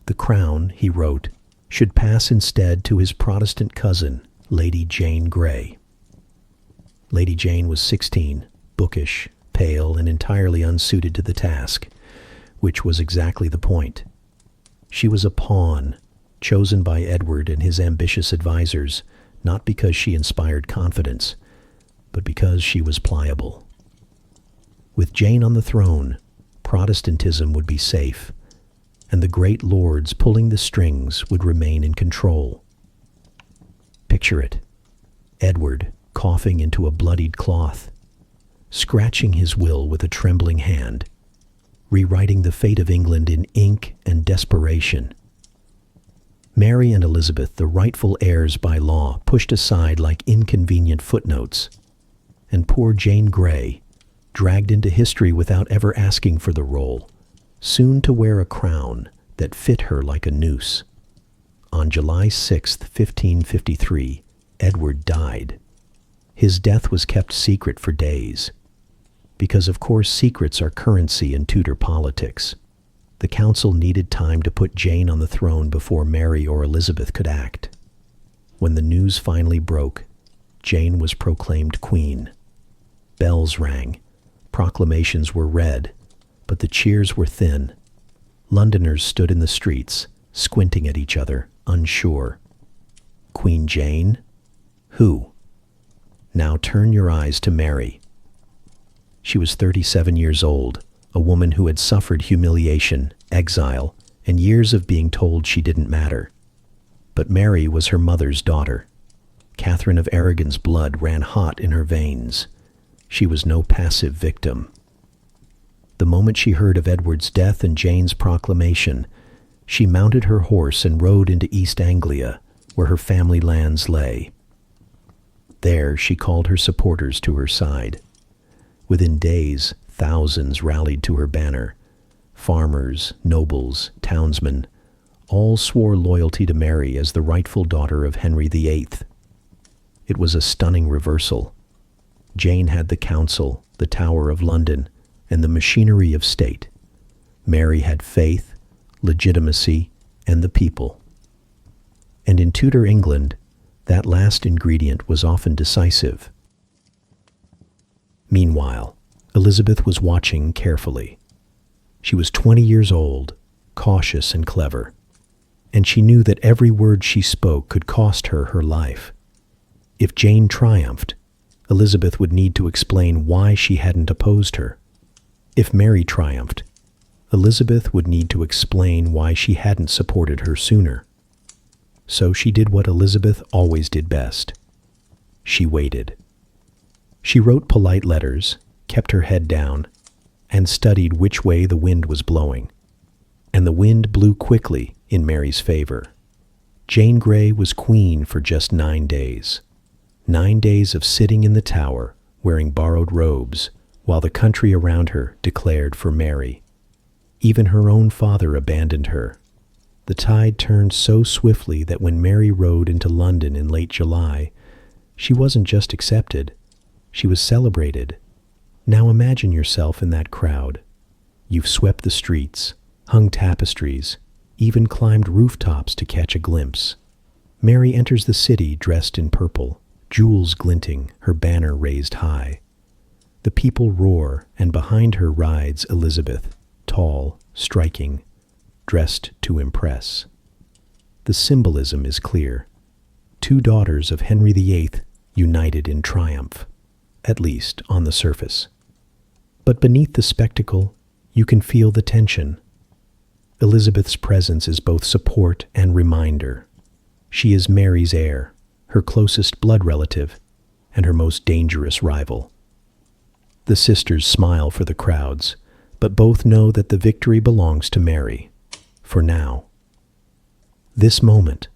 The crown, he wrote, should pass instead to his Protestant cousin, Lady Jane Grey. Lady Jane was 16, bookish, pale, and entirely unsuited to the task, which was exactly the point. She was a pawn, chosen by Edward and his ambitious advisers, not because she inspired confidence, but because she was pliable. With Jane on the throne, Protestantism would be safe, and the great lords pulling the strings would remain in control. Picture it. Edward coughing into a bloodied cloth, scratching his will with a trembling hand, rewriting the fate of England in ink and desperation. Mary and Elizabeth, the rightful heirs by law, pushed aside like inconvenient footnotes, and poor Jane Grey, dragged into history without ever asking for the role, soon to wear a crown that fit her like a noose. On July 6, 1553, Edward died. His death was kept secret for days, because of course secrets are currency in Tudor politics. The council needed time to put Jane on the throne before Mary or Elizabeth could act. When the news finally broke, Jane was proclaimed queen. Bells rang, proclamations were read, but the cheers were thin. Londoners stood in the streets, squinting at each other, unsure. Queen Jane? Who? Now turn your eyes to Mary. She was 37 years old, a woman who had suffered humiliation, exile, and years of being told she didn't matter. But Mary was her mother's daughter. Catherine of Aragon's blood ran hot in her veins. She was no passive victim. The moment she heard of Edward's death and Jane's proclamation, she mounted her horse and rode into East Anglia, where her family lands lay. There she called her supporters to her side. Within days, thousands rallied to her banner. Farmers, nobles, townsmen, all swore loyalty to Mary as the rightful daughter of Henry VIII. It was a stunning reversal. Jane had the council, the Tower of London, and the machinery of state. Mary had faith, legitimacy, and the people. And in Tudor England, that last ingredient was often decisive. Meanwhile, Elizabeth was watching carefully. She was 20 years old, cautious and clever, and she knew that every word she spoke could cost her her life. If Jane triumphed, Elizabeth would need to explain why she hadn't opposed her. If Mary triumphed, Elizabeth would need to explain why she hadn't supported her sooner. So she did what Elizabeth always did best. She waited. She wrote polite letters, kept her head down, and studied which way the wind was blowing. And the wind blew quickly in Mary's favor. Jane Grey was queen for just 9 days. 9 days of sitting in the Tower, wearing borrowed robes, while the country around her declared for Mary. Even her own father abandoned her. The tide turned so swiftly that when Mary rode into London in late July, she wasn't just accepted, she was celebrated. Now imagine yourself in that crowd. You've swept the streets, hung tapestries, even climbed rooftops to catch a glimpse. Mary enters the city dressed in purple, jewels glinting, her banner raised high. The people roar, and behind her rides Elizabeth, tall, striking, dressed to impress. The symbolism is clear. 2 daughters of Henry VIII united in triumph, at least on the surface. But beneath the spectacle, you can feel the tension. Elizabeth's presence is both support and reminder. She is Mary's heir, her closest blood relative, and her most dangerous rival. The sisters smile for the crowds, but both know that the victory belongs to Mary, for now. This moment,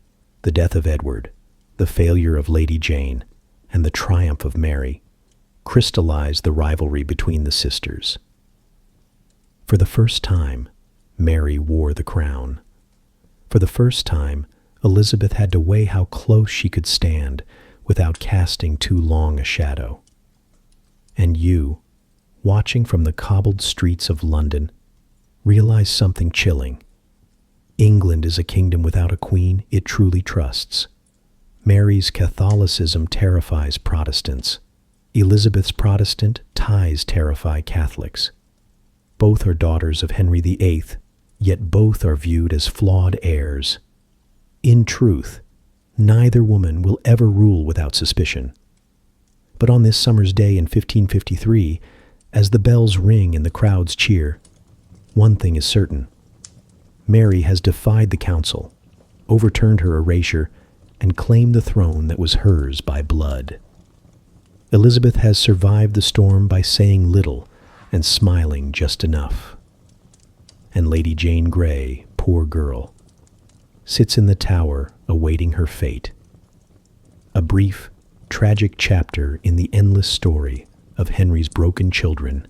the death of Edward, the failure of Lady Jane, and the triumph of Mary, crystallized the rivalry between the sisters. For the first time, Mary wore the crown. For the first time, Elizabeth had to weigh how close she could stand without casting too long a shadow. And you, watching from the cobbled streets of London, realize something chilling. England is a kingdom without a queen it truly trusts. Mary's Catholicism terrifies Protestants. Elizabeth's Protestant ties terrify Catholics. Both are daughters of Henry VIII, yet both are viewed as flawed heirs. In truth, neither woman will ever rule without suspicion. But on this summer's day in 1553, as the bells ring and the crowds cheer, one thing is certain. Mary has defied the council, overturned her erasure, and claimed the throne that was hers by blood. Elizabeth has survived the storm by saying little and smiling just enough. And Lady Jane Grey, poor girl, sits in the Tower awaiting her fate. A brief, tragic chapter in the endless story of Henry's broken children.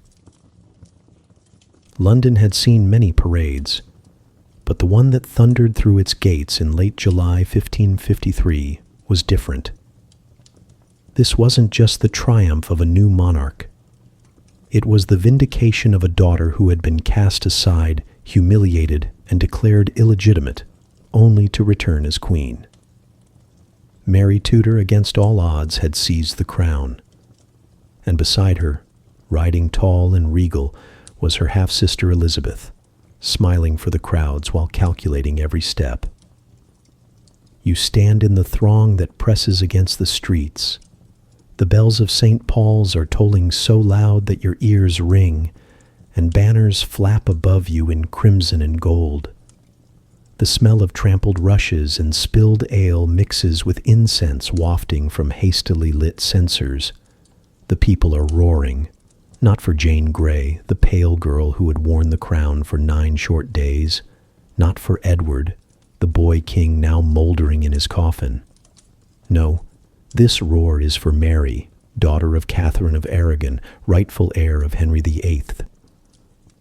London had seen many parades, but the one that thundered through its gates in late July 1553 was different. This wasn't just the triumph of a new monarch. It was the vindication of a daughter who had been cast aside, humiliated, and declared illegitimate, only to return as queen. Mary Tudor, against all odds, had seized the crown, and beside her, riding tall and regal, was her half-sister Elizabeth, smiling for the crowds while calculating every step. You stand in the throng that presses against the streets. The bells of St. Paul's are tolling so loud that your ears ring, and banners flap above you in crimson and gold. The smell of trampled rushes and spilled ale mixes with incense wafting from hastily lit censers. The people are roaring, not for Jane Grey, the pale girl who had worn the crown for 9 short days, not for Edward, the boy king now moldering in his coffin. No, this roar is for Mary, daughter of Catherine of Aragon, rightful heir of Henry VIII.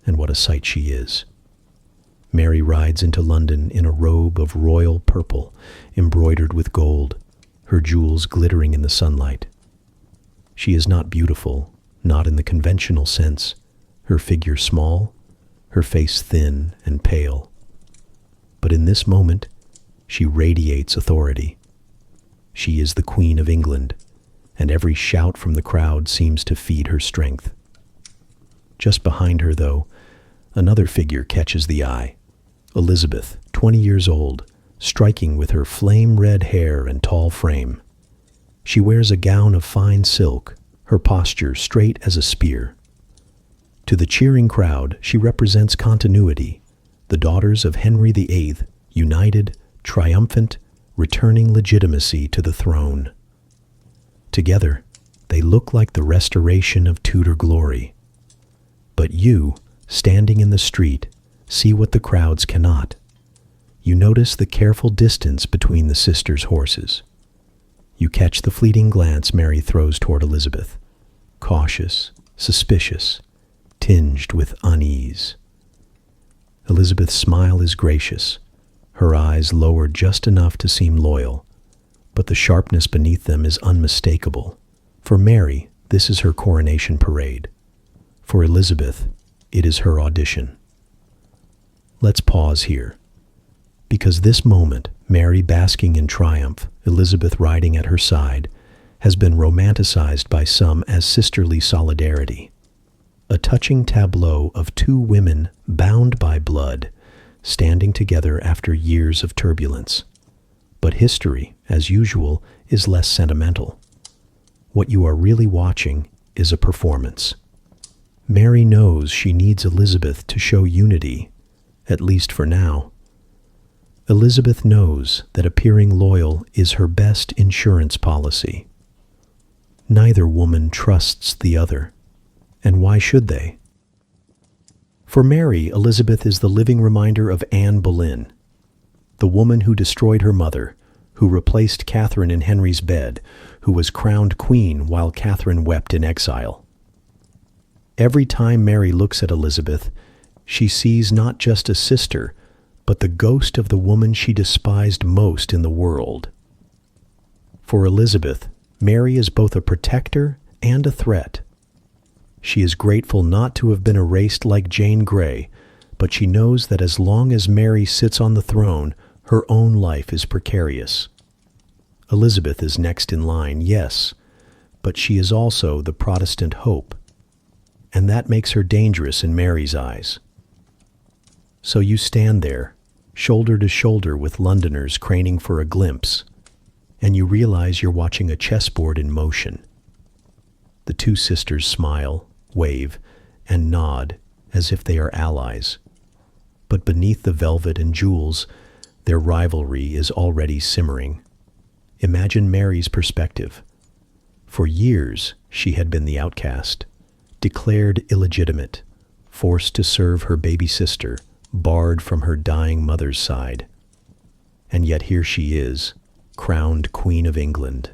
And what a sight she is. Mary rides into London in a robe of royal purple, embroidered with gold, her jewels glittering in the sunlight. She is not beautiful, not in the conventional sense, her figure small, her face thin and pale. But in this moment, she radiates authority. She is the Queen of England, and every shout from the crowd seems to feed her strength. Just behind her, though, another figure catches the eye. Elizabeth, 20 years old, striking with her flame-red hair and tall frame. She wears a gown of fine silk, her posture straight as a spear. To the cheering crowd, she represents continuity, the daughters of Henry VIII, united, triumphant, returning legitimacy to the throne. Together, they look like the restoration of Tudor glory. But you, standing in the street, see what the crowds cannot. You notice the careful distance between the sisters' horses. You catch the fleeting glance Mary throws toward Elizabeth, cautious, suspicious, tinged with unease. Elizabeth's smile is gracious, her eyes lowered just enough to seem loyal, but the sharpness beneath them is unmistakable. For Mary, this is her coronation parade. For Elizabeth, it is her audition. Let's pause here, because this moment, Mary basking in triumph, Elizabeth riding at her side, has been romanticized by some as sisterly solidarity. A touching tableau of two women bound by blood, standing together after years of turbulence. But history, as usual, is less sentimental. What you are really watching is a performance. Mary knows she needs Elizabeth to show unity, at least for now. Elizabeth knows that appearing loyal is her best insurance policy. Neither woman trusts the other, and why should they? For Mary, Elizabeth is the living reminder of Anne Boleyn, the woman who destroyed her mother, who replaced Catherine in Henry's bed, who was crowned queen while Catherine wept in exile. Every time Mary looks at Elizabeth, she sees not just a sister, but the ghost of the woman she despised most in the world. For Elizabeth, Mary is both a protector and a threat. She is grateful not to have been erased like Jane Grey, but she knows that as long as Mary sits on the throne, her own life is precarious. Elizabeth is next in line, yes, but she is also the Protestant hope, and that makes her dangerous in Mary's eyes. So you stand there, shoulder to shoulder with Londoners craning for a glimpse, and you realize you're watching a chessboard in motion. The two sisters smile, wave, and nod as if they are allies. But beneath the velvet and jewels, their rivalry is already simmering. Imagine Mary's perspective. For years, she had been the outcast, declared illegitimate, forced to serve her baby sister, barred from her dying mother's side. And yet here she is, crowned Queen of England.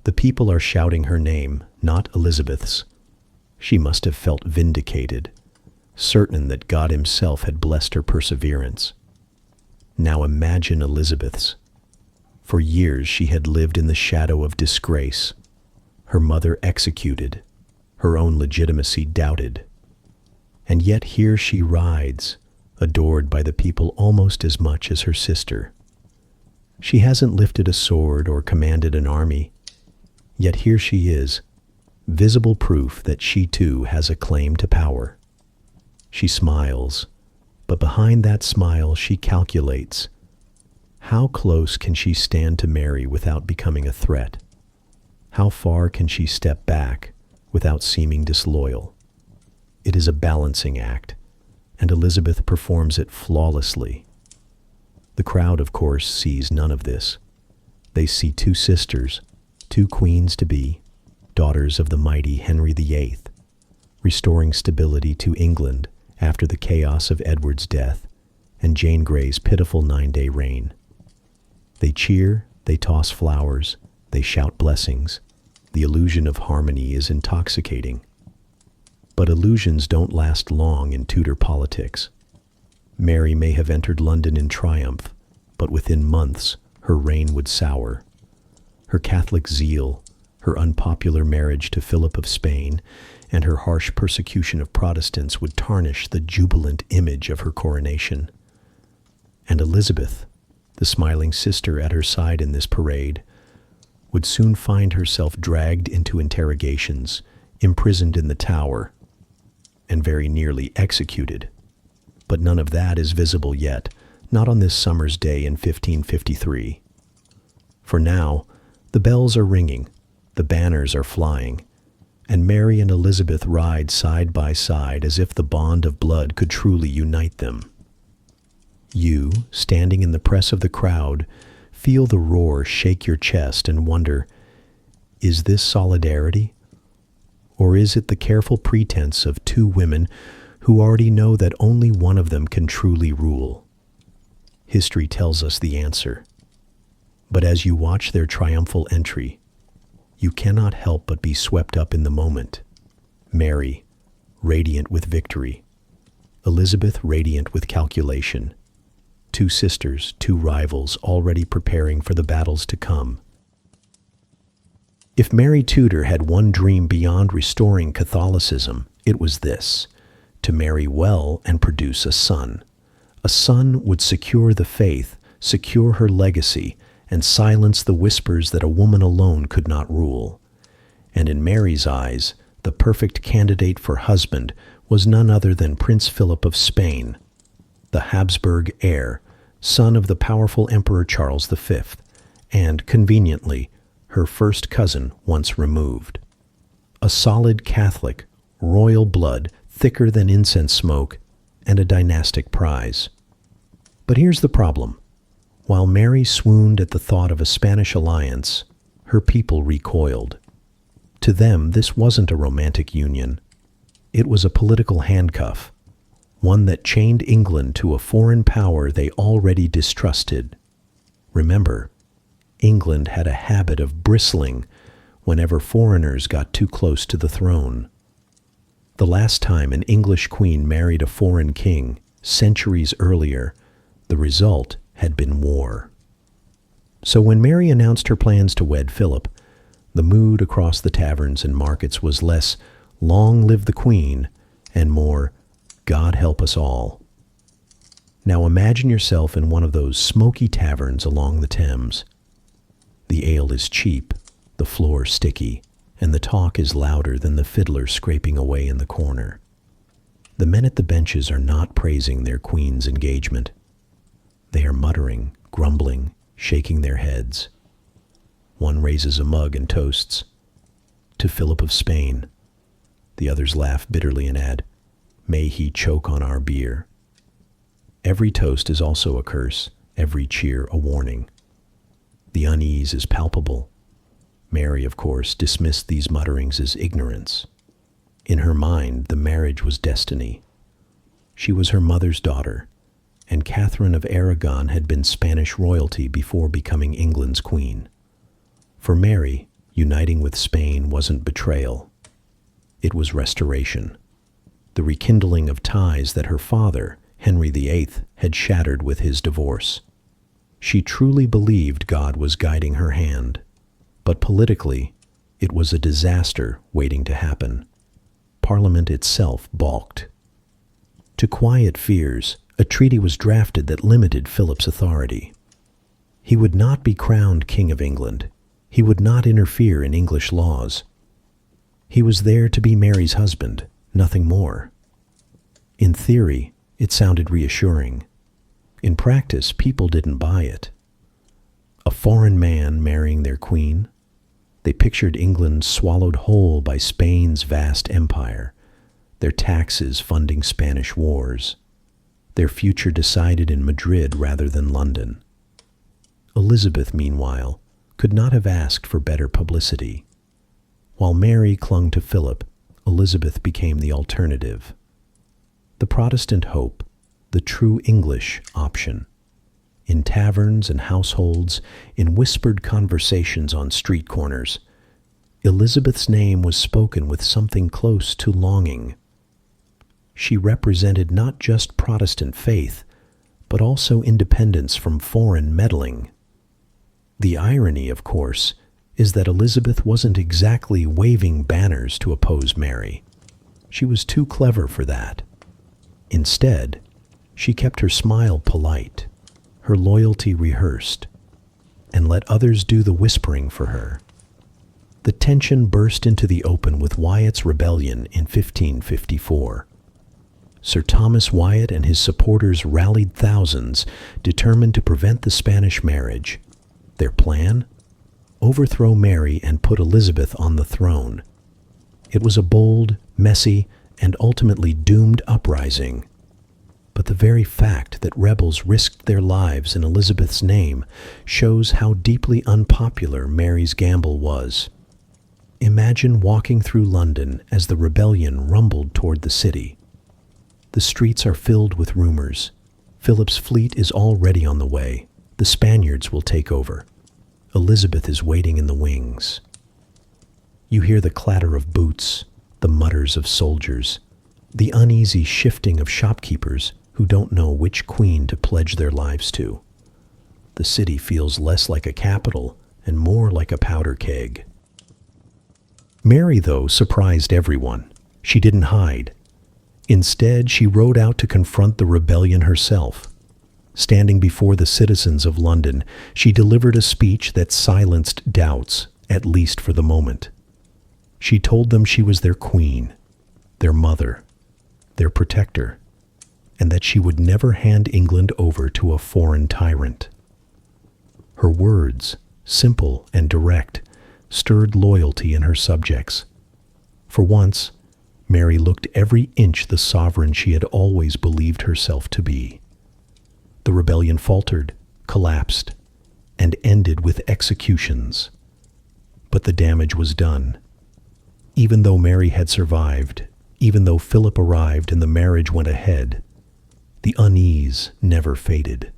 The people are shouting her name, not Elizabeth's. She must have felt vindicated, certain that God himself had blessed her perseverance. Now imagine Elizabeth's. For years she had lived in the shadow of disgrace, her mother executed, her own legitimacy doubted. And yet here she rides, adored by the people almost as much as her sister. She hasn't lifted a sword or commanded an army, yet here she is, visible proof that she too has a claim to power. She smiles, but behind that smile she calculates. How close can she stand to Mary without becoming a threat? How far can she step back without seeming disloyal? It is a balancing act, and Elizabeth performs it flawlessly. The crowd, of course, sees none of this. They see two sisters, two queens-to-be, daughters of the mighty Henry VIII, restoring stability to England after the chaos of Edward's death and Jane Grey's pitiful 9-day reign. They cheer, they toss flowers, they shout blessings. The illusion of harmony is intoxicating. But illusions don't last long in Tudor politics. Mary may have entered London in triumph, but within months her reign would sour. Her Catholic zeal, her unpopular marriage to Philip of Spain, and her harsh persecution of Protestants would tarnish the jubilant image of her coronation. And Elizabeth, the smiling sister at her side in this parade, would soon find herself dragged into interrogations, imprisoned in the Tower, and very nearly executed. But none of that is visible yet, not on this summer's day in 1553. For now, the bells are ringing, the banners are flying, and Mary and Elizabeth ride side by side as if the bond of blood could truly unite them. You, standing in the press of the crowd, feel the roar shake your chest and wonder, is this solidarity? Or is it the careful pretense of two women who already know that only one of them can truly rule? History tells us the answer. But as you watch their triumphal entry, you cannot help but be swept up in the moment. Mary, radiant with victory. Elizabeth, radiant with calculation. Two sisters, two rivals, already preparing for the battles to come. If Mary Tudor had one dream beyond restoring Catholicism, it was this: to marry well and produce a son. A son would secure the faith, secure her legacy, and silence the whispers that a woman alone could not rule. And in Mary's eyes, the perfect candidate for husband was none other than Prince Philip of Spain, the Habsburg heir, son of the powerful Emperor Charles V, and, conveniently, her first cousin once removed. A solid Catholic, royal blood, thicker than incense smoke, and a dynastic prize. But here's the problem. While Mary swooned at the thought of a Spanish alliance, her people recoiled. To them, this wasn't a romantic union. It was a political handcuff, one that chained England to a foreign power they already distrusted. Remember, England had a habit of bristling whenever foreigners got too close to the throne. The last time an English queen married a foreign king, centuries earlier, the result had been war. So when Mary announced her plans to wed Philip, the mood across the taverns and markets was less "Long live the Queen" and more "God help us all." Now imagine yourself in one of those smoky taverns along the Thames. The ale is cheap, the floor sticky, and the talk is louder than the fiddler scraping away in the corner. The men at the benches are not praising their queen's engagement. They are muttering, grumbling, shaking their heads. One raises a mug and toasts, "To Philip of Spain." The others laugh bitterly and add, "May he choke on our beer." Every toast is also a curse, every cheer a warning. The unease is palpable. Mary, of course, dismissed these mutterings as ignorance. In her mind, the marriage was destiny. She was her mother's daughter, and Catherine of Aragon had been Spanish royalty before becoming England's queen. For Mary, uniting with Spain wasn't betrayal. It was restoration, the rekindling of ties that her father, Henry VIII, had shattered with his divorce. She truly believed God was guiding her hand, but politically, it was a disaster waiting to happen. Parliament itself balked. To quiet fears, a treaty was drafted that limited Philip's authority. He would not be crowned King of England. He would not interfere in English laws. He was there to be Mary's husband, nothing more. In theory, it sounded reassuring. In practice, people didn't buy it. A foreign man marrying their queen? They pictured England swallowed whole by Spain's vast empire, their taxes funding Spanish wars, their future decided in Madrid rather than London. Elizabeth, meanwhile, could not have asked for better publicity. While Mary clung to Philip, Elizabeth became the alternative. The Protestant hope, the true English option. In taverns and households, in whispered conversations on street corners, Elizabeth's name was spoken with something close to longing. She represented not just Protestant faith, but also independence from foreign meddling. The irony, of course, is that Elizabeth wasn't exactly waving banners to oppose Mary. She was too clever for that. Instead, she kept her smile polite, her loyalty rehearsed, and let others do the whispering for her. The tension burst into the open with Wyatt's rebellion in 1554. Sir Thomas Wyatt and his supporters rallied thousands, determined to prevent the Spanish marriage. Their plan? Overthrow Mary and put Elizabeth on the throne. It was a bold, messy, and ultimately doomed uprising. But the very fact that rebels risked their lives in Elizabeth's name shows how deeply unpopular Mary's gamble was. Imagine walking through London as the rebellion rumbled toward the city. The streets are filled with rumors. Philip's fleet is already on the way. The Spaniards will take over. Elizabeth is waiting in the wings. You hear the clatter of boots, the mutters of soldiers, the uneasy shifting of shopkeepers who don't know which queen to pledge their lives to. The city feels less like a capital and more like a powder keg. Mary, though, surprised everyone. She didn't hide. Instead, she rode out to confront the rebellion herself. Standing before the citizens of London, she delivered a speech that silenced doubts, at least for the moment. She told them she was their queen, their mother, their protector, and that she would never hand England over to a foreign tyrant. Her words, simple and direct, stirred loyalty in her subjects. For once, Mary looked every inch the sovereign she had always believed herself to be. The rebellion faltered, collapsed, and ended with executions. But the damage was done. Even though Mary had survived, even though Philip arrived and the marriage went ahead, the unease never faded.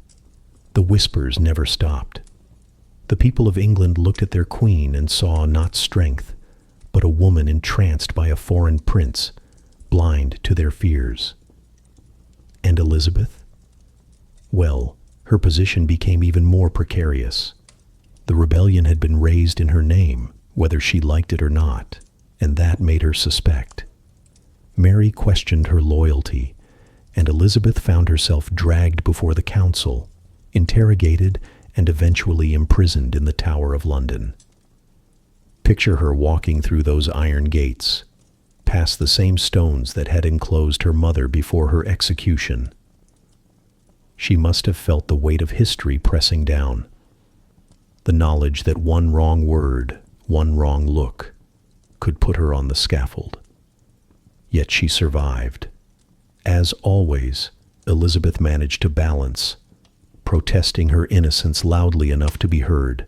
The whispers never stopped. The people of England looked at their queen and saw not strength, but a woman entranced by a foreign prince, blind to their fears. And Elizabeth? Well, her position became even more precarious. The rebellion had been raised in her name, whether she liked it or not, and that made her suspect. Mary questioned her loyalty, and Elizabeth found herself dragged before the council, interrogated, and eventually imprisoned in the Tower of London. Picture her walking through those iron gates, past the same stones that had enclosed her mother before her execution. She must have felt the weight of history pressing down, the knowledge that one wrong word, one wrong look, could put her on the scaffold. Yet she survived. As always, Elizabeth managed to balance, protesting her innocence loudly enough to be heard,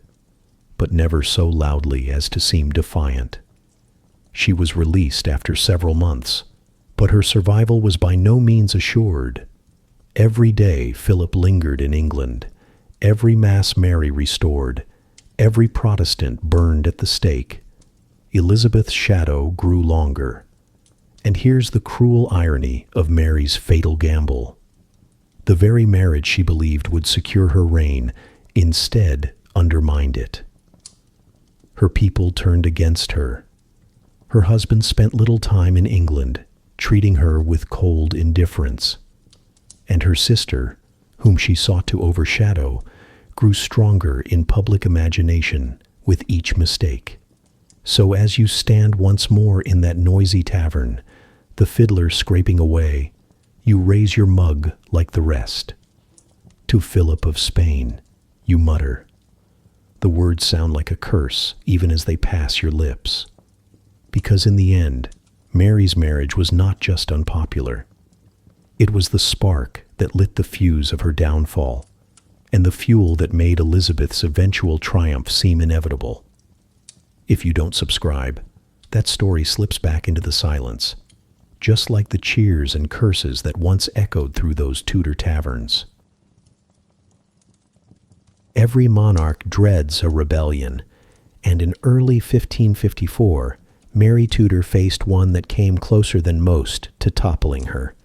but never so loudly as to seem defiant. She was released after several months, but her survival was by no means assured. Every day Philip lingered in England, every Mass Mary restored, every Protestant burned at the stake. Elizabeth's shadow grew longer. And here's the cruel irony of Mary's fatal gamble. The very marriage she believed would secure her reign instead undermined it. Her people turned against her. Her husband spent little time in England, treating her with cold indifference. And her sister, whom she sought to overshadow, grew stronger in public imagination with each mistake. So as you stand once more in that noisy tavern, the fiddler scraping away, you raise your mug like the rest. To Philip of Spain, you mutter. The words sound like a curse even as they pass your lips. Because in the end, Mary's marriage was not just unpopular. It was the spark that lit the fuse of her downfall, and the fuel that made Elizabeth's eventual triumph seem inevitable. If you don't subscribe, that story slips back into the silence, just like the cheers and curses that once echoed through those Tudor taverns. Every monarch dreads a rebellion, and in early 1554, Mary Tudor faced one that came closer than most to toppling her.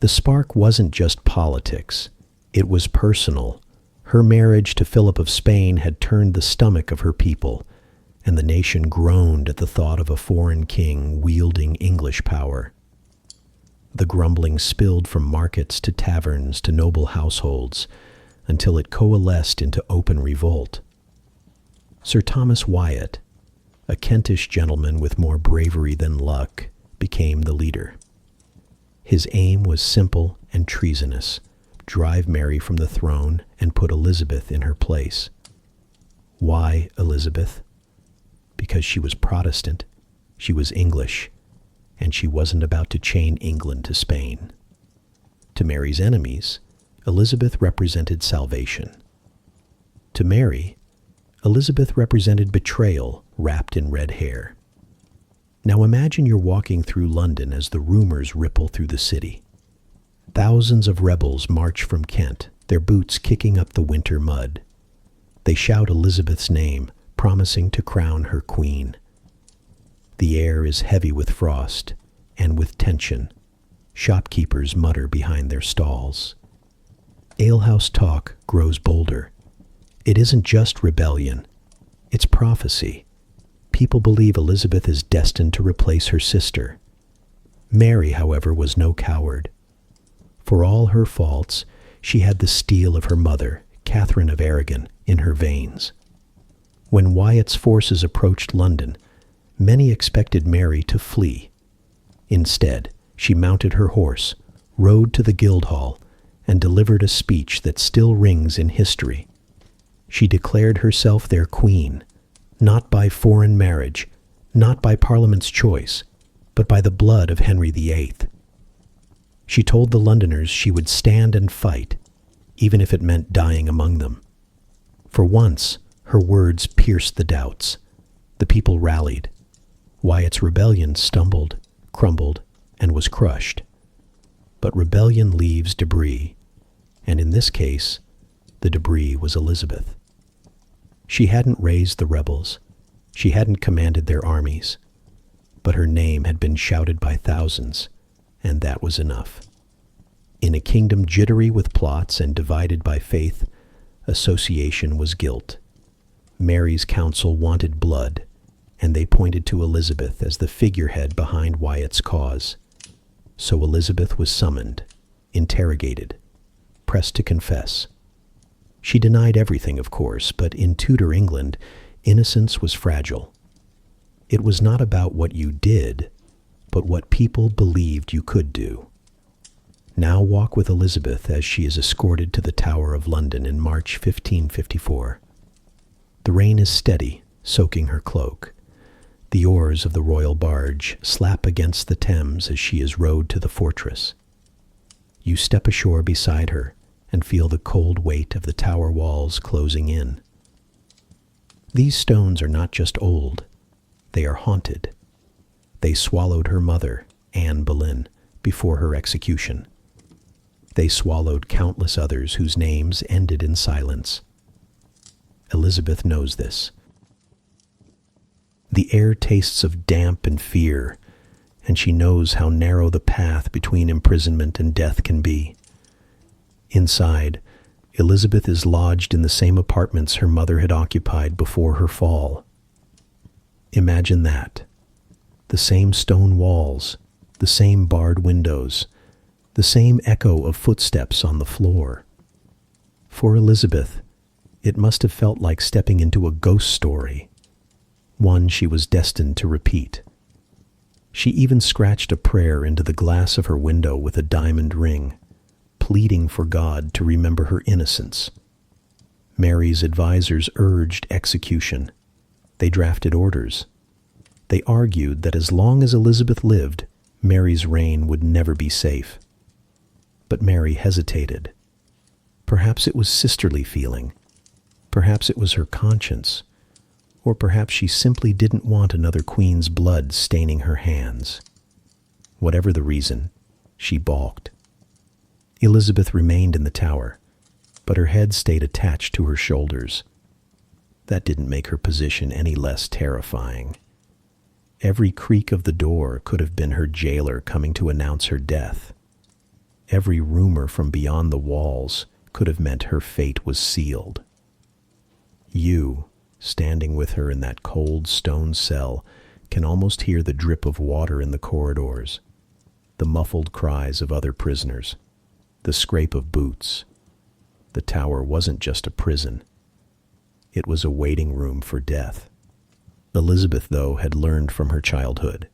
The spark wasn't just politics, it was personal. Her marriage to Philip of Spain had turned the stomach of her people, and the nation groaned at the thought of a foreign king wielding English power. The grumbling spilled from markets to taverns to noble households, until it coalesced into open revolt. Sir Thomas Wyatt, a Kentish gentleman with more bravery than luck, became the leader. His aim was simple and treasonous: drive Mary from the throne and put Elizabeth in her place. Why Elizabeth? Because she was Protestant, she was English, and she wasn't about to chain England to Spain. To Mary's enemies, Elizabeth represented salvation. To Mary, Elizabeth represented betrayal wrapped in red hair. Now imagine you're walking through London as the rumors ripple through the city. Thousands of rebels march from Kent, their boots kicking up the winter mud. They shout Elizabeth's name, promising to crown her queen. The air is heavy with frost and with tension. Shopkeepers mutter behind their stalls. Alehouse talk grows bolder. It isn't just rebellion, it's prophecy. People believe Elizabeth is destined to replace her sister. Mary, however, was no coward. For all her faults, she had the steel of her mother, Catherine of Aragon, in her veins. When Wyatt's forces approached London, many expected Mary to flee. Instead, she mounted her horse, rode to the Guildhall, and delivered a speech that still rings in history. She declared herself their queen, not by foreign marriage, not by Parliament's choice, but by the blood of Henry VIII. She told the Londoners she would stand and fight, even if it meant dying among them. For once, her words pierced the doubts. The people rallied. Wyatt's rebellion stumbled, crumbled, and was crushed. But rebellion leaves debris, and in this case, the debris was Elizabeth. She hadn't raised the rebels. She hadn't commanded their armies. But her name had been shouted by thousands, and that was enough. In a kingdom jittery with plots and divided by faith, association was guilt. Mary's council wanted blood, and they pointed to Elizabeth as the figurehead behind Wyatt's cause. So Elizabeth was summoned, interrogated, pressed to confess. She denied everything, of course, but in Tudor England, innocence was fragile. It was not about what you did, but what people believed you could do. Now walk with Elizabeth as she is escorted to the Tower of London in March 1554. The rain is steady, soaking her cloak. The oars of the royal barge slap against the Thames as she is rowed to the fortress. You step ashore beside her and feel the cold weight of the tower walls closing in. These stones are not just old, they are haunted. They swallowed her mother, Anne Boleyn, before her execution. They swallowed countless others whose names ended in silence. Elizabeth knows this. The air tastes of damp and fear, and she knows how narrow the path between imprisonment and death can be. Inside, Elizabeth is lodged in the same apartments her mother had occupied before her fall. Imagine that. The same stone walls, the same barred windows, the same echo of footsteps on the floor. For Elizabeth, it must have felt like stepping into a ghost story, one she was destined to repeat. She even scratched a prayer into the glass of her window with a diamond ring, pleading for God to remember her innocence. Mary's advisors urged execution. They drafted orders. They argued that as long as Elizabeth lived, Mary's reign would never be safe. But Mary hesitated. Perhaps it was sisterly feeling. Perhaps it was her conscience. Or perhaps she simply didn't want another queen's blood staining her hands. Whatever the reason, she balked. Elizabeth remained in the tower, but her head stayed attached to her shoulders. That didn't make her position any less terrifying. Every creak of the door could have been her jailer coming to announce her death. Every rumor from beyond the walls could have meant her fate was sealed. You, standing with her in that cold stone cell, can almost hear the drip of water in the corridors, the muffled cries of other prisoners, the scrape of boots. The tower wasn't just a prison. It was a waiting room for death. Elizabeth, though, had learned from her childhood.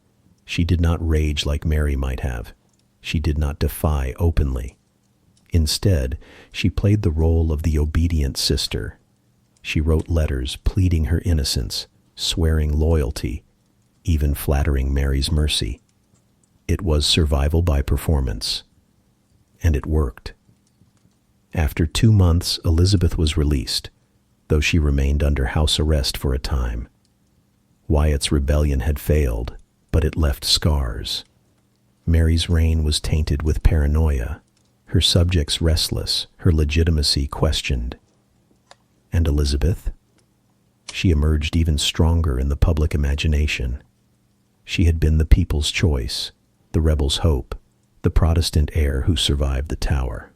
She did not rage like Mary might have. She did not defy openly. Instead, she played the role of the obedient sister. She wrote letters pleading her innocence, swearing loyalty, even flattering Mary's mercy. It was survival by performance, and it worked. After 2 months, Elizabeth was released, though she remained under house arrest for a time. Wyatt's rebellion had failed, but it left scars. Mary's reign was tainted with paranoia, her subjects restless, her legitimacy questioned. And Elizabeth? She emerged even stronger in the public imagination. She had been the people's choice, the rebels' hope, the Protestant heir who survived the Tower.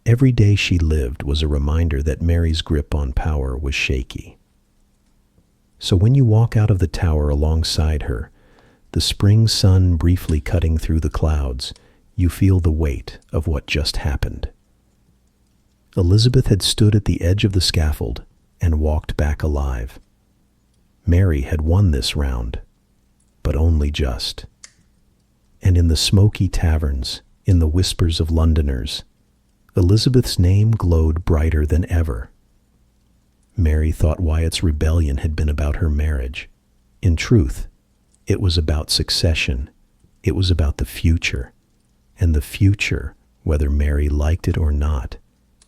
Every day she lived was a reminder that Mary's grip on power was shaky. So when you walk out of the Tower alongside her, the spring sun briefly cutting through the clouds, you feel the weight of what just happened. Elizabeth had stood at the edge of the scaffold and walked back alive. Mary had won this round, but only just. And in the smoky taverns, in the whispers of Londoners, Elizabeth's name glowed brighter than ever. Mary thought Wyatt's rebellion had been about her marriage. In truth, it was about succession. It was about the future. And the future, whether Mary liked it or not,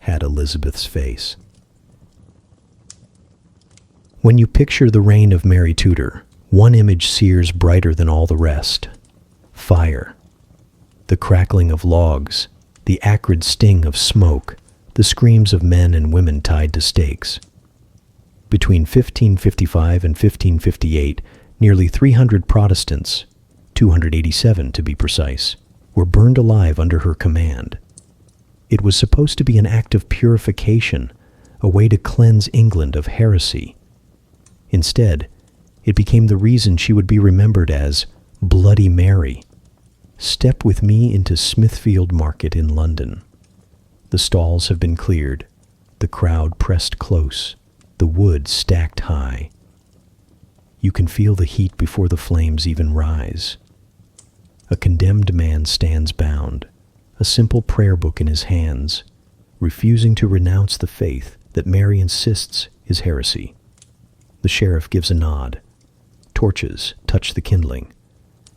had Elizabeth's face. When you picture the reign of Mary Tudor, one image sears brighter than all the rest. Fire. The crackling of logs, the acrid sting of smoke, the screams of men and women tied to stakes. Between 1555 and 1558, nearly 300 Protestants, 287 to be precise, were burned alive under her command. It was supposed to be an act of purification, a way to cleanse England of heresy. Instead, it became the reason she would be remembered as Bloody Mary. Step with me into Smithfield Market in London. The stalls have been cleared, the crowd pressed close, the wood stacked high. You can feel the heat before the flames even rise. A condemned man stands bound, a simple prayer book in his hands, refusing to renounce the faith that Mary insists is heresy. The sheriff gives a nod. Torches touch the kindling,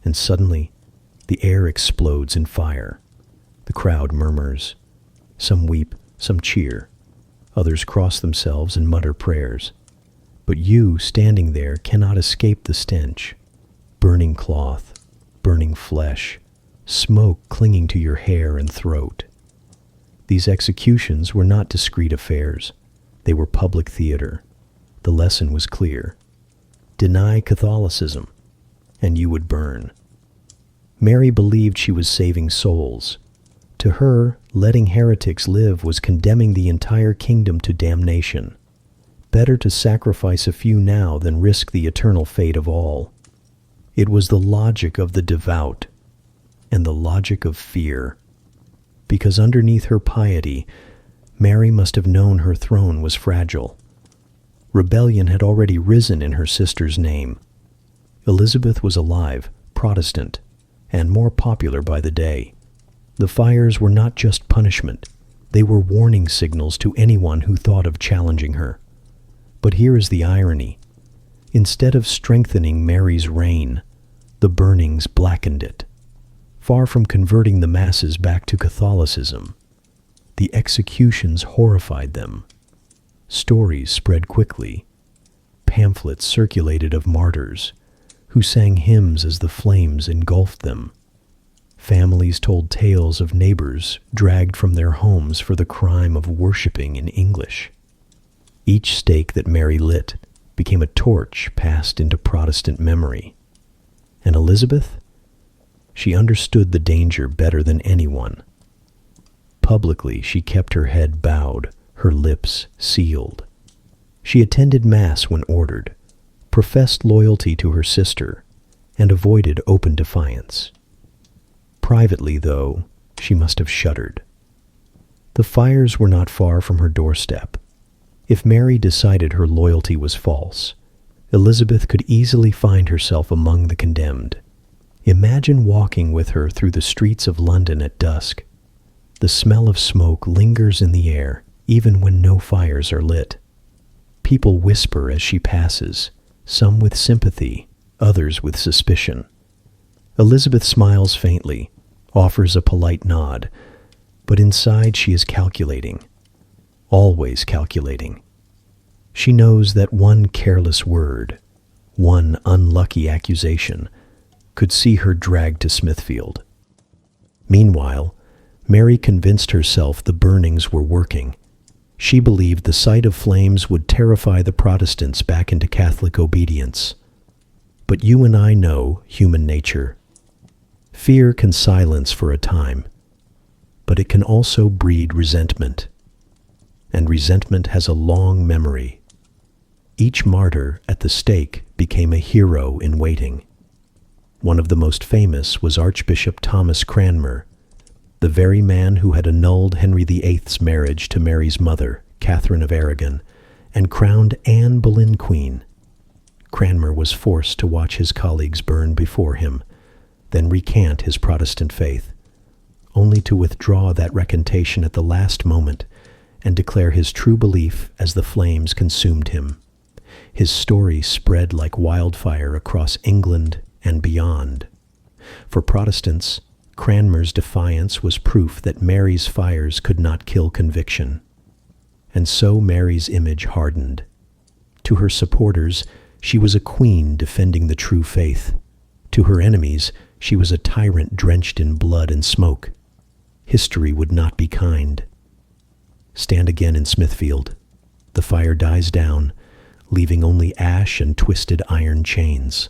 and suddenly the air explodes in fire. The crowd murmurs. Some weep, some cheer. Others cross themselves and mutter prayers. But you, standing there, cannot escape the stench. Burning cloth, burning flesh, smoke clinging to your hair and throat. These executions were not discreet affairs. They were public theater. The lesson was clear. Deny Catholicism, and you would burn. Mary believed she was saving souls. To her, letting heretics live was condemning the entire kingdom to damnation. Better to sacrifice a few now than risk the eternal fate of all. It was the logic of the devout, and the logic of fear. Because underneath her piety, Mary must have known her throne was fragile. Rebellion had already risen in her sister's name. Elizabeth was alive, Protestant, and more popular by the day. The fires were not just punishment. They were warning signals to anyone who thought of challenging her. But here is the irony. Instead of strengthening Mary's reign, the burnings blackened it. Far from converting the masses back to Catholicism, the executions horrified them. Stories spread quickly. Pamphlets circulated of martyrs who sang hymns as the flames engulfed them. Families told tales of neighbors dragged from their homes for the crime of worshiping in English. Each stake that Mary lit became a torch passed into Protestant memory. And Elizabeth? She understood the danger better than anyone. Publicly, she kept her head bowed, her lips sealed. She attended Mass when ordered, professed loyalty to her sister, and avoided open defiance. Privately, though, she must have shuddered. The fires were not far from her doorstep. If Mary decided her loyalty was false, Elizabeth could easily find herself among the condemned. Imagine walking with her through the streets of London at dusk. The smell of smoke lingers in the air, even when no fires are lit. People whisper as she passes, some with sympathy, others with suspicion. Elizabeth smiles faintly, offers a polite nod, but inside she is calculating, always calculating. She knows that one careless word, one unlucky accusation, could see her dragged to Smithfield. Meanwhile, Mary convinced herself the burnings were working. She believed the sight of flames would terrify the Protestants back into Catholic obedience. But you and I know human nature. Fear can silence for a time, but it can also breed resentment. And resentment has a long memory. Each martyr at the stake became a hero in waiting. One of the most famous was Archbishop Thomas Cranmer, the very man who had annulled Henry VIII's marriage to Mary's mother, Catherine of Aragon, and crowned Anne Boleyn queen. Cranmer was forced to watch his colleagues burn before him, then recant his Protestant faith, only to withdraw that recantation at the last moment and declare his true belief as the flames consumed him. His story spread like wildfire across England and beyond. For Protestants, Cranmer's defiance was proof that Mary's fires could not kill conviction. And so Mary's image hardened. To her supporters, she was a queen defending the true faith. To her enemies, she was a tyrant drenched in blood and smoke. History would not be kind. Stand again in Smithfield. The fire dies down, leaving only ash and twisted iron chains.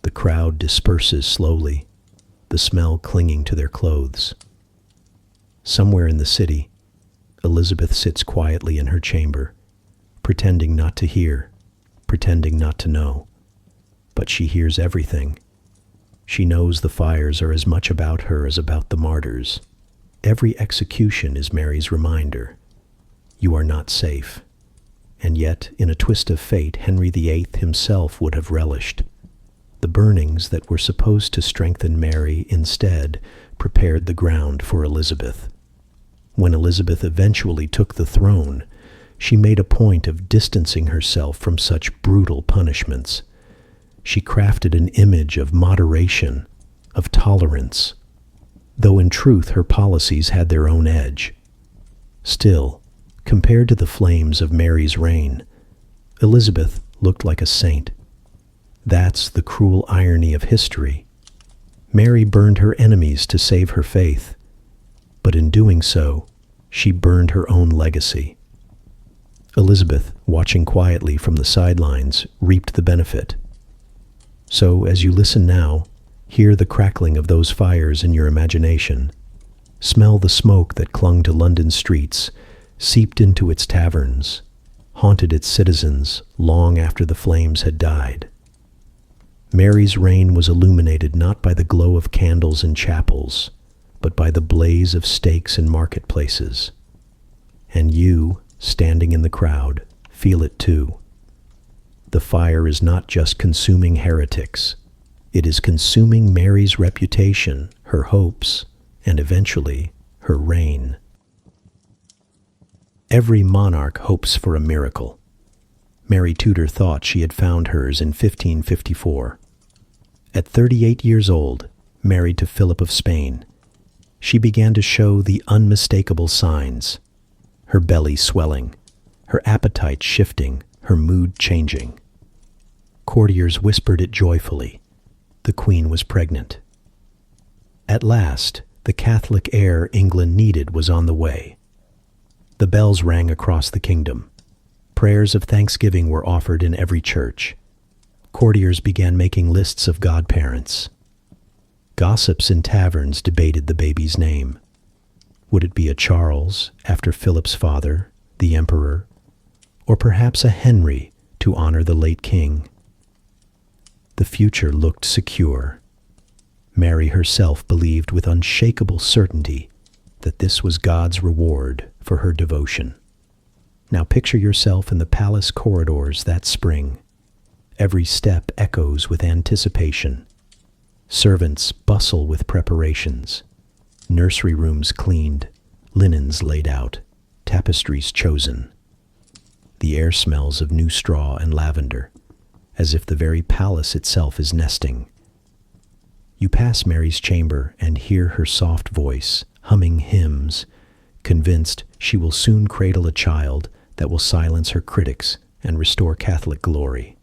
The crowd disperses slowly, the smell clinging to their clothes. Somewhere in the city, Elizabeth sits quietly in her chamber, pretending not to hear, pretending not to know. But she hears everything. She knows the fires are as much about her as about the martyrs. Every execution is Mary's reminder. You are not safe. And yet, in a twist of fate, Henry VIII himself would have relished. The burnings that were supposed to strengthen Mary instead prepared the ground for Elizabeth. When Elizabeth eventually took the throne, she made a point of distancing herself from such brutal punishments. She crafted an image of moderation, of tolerance, though in truth her policies had their own edge. Still, compared to the flames of Mary's reign, Elizabeth looked like a saint. That's the cruel irony of history. Mary burned her enemies to save her faith, but in doing so, she burned her own legacy. Elizabeth, watching quietly from the sidelines, reaped the benefit. So, as you listen now, hear the crackling of those fires in your imagination. Smell the smoke that clung to London streets, seeped into its taverns, haunted its citizens long after the flames had died. Mary's reign was illuminated not by the glow of candles in chapels, but by the blaze of stakes in marketplaces. And you, standing in the crowd, feel it too. The fire is not just consuming heretics. It is consuming Mary's reputation, her hopes, and eventually, her reign. Every monarch hopes for a miracle. Mary Tudor thought she had found hers in 1554. At 38 years old, married to Philip of Spain, she began to show the unmistakable signs. Her belly swelling, her appetite shifting, her mood changing. Courtiers whispered it joyfully. The Queen was pregnant. At last, the Catholic heir England needed was on the way. The bells rang across the kingdom. Prayers of thanksgiving were offered in every church. Courtiers began making lists of godparents. Gossips in taverns debated the baby's name. Would it be a Charles, after Philip's father, the emperor, or perhaps a Henry, to honor the late king? The future looked secure. Mary herself believed with unshakable certainty that this was God's reward for her devotion. Now picture yourself in the palace corridors that spring. Every step echoes with anticipation. Servants bustle with preparations. Nursery rooms cleaned, linens laid out, tapestries chosen. The air smells of new straw and lavender, as if the very palace itself is nesting. You pass Mary's chamber and hear her soft voice, humming hymns, convinced she will soon cradle a child that will silence her critics and restore Catholic glory.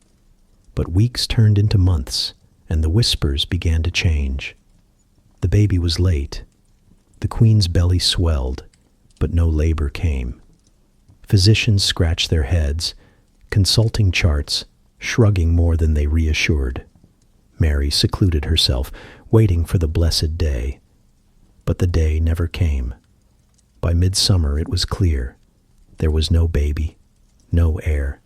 But weeks turned into months, and the whispers began to change. The baby was late. The Queen's belly swelled, but no labor came. Physicians scratched their heads, consulting charts, shrugging more than they reassured. Mary secluded herself, waiting for the blessed day. But the day never came. By midsummer it was clear. There was no baby, no heir,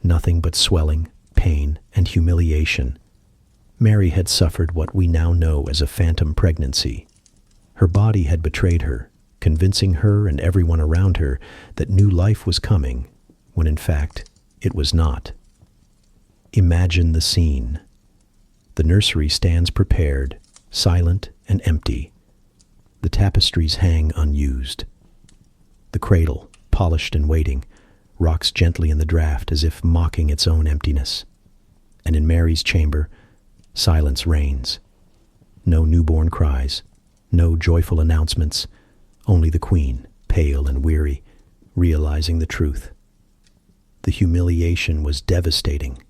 nothing but swelling, pain, and humiliation. Mary had suffered what we now know as a phantom pregnancy. Her body had betrayed her, convincing her and everyone around her that new life was coming, when in fact it was not. Imagine the scene. The nursery stands prepared, silent and empty. The tapestries hang unused. The cradle, polished and waiting, rocks gently in the draught as if mocking its own emptiness. And in Mary's chamber, silence reigns. No newborn cries, no joyful announcements, only the Queen, pale and weary, realizing the truth. The humiliation was devastating.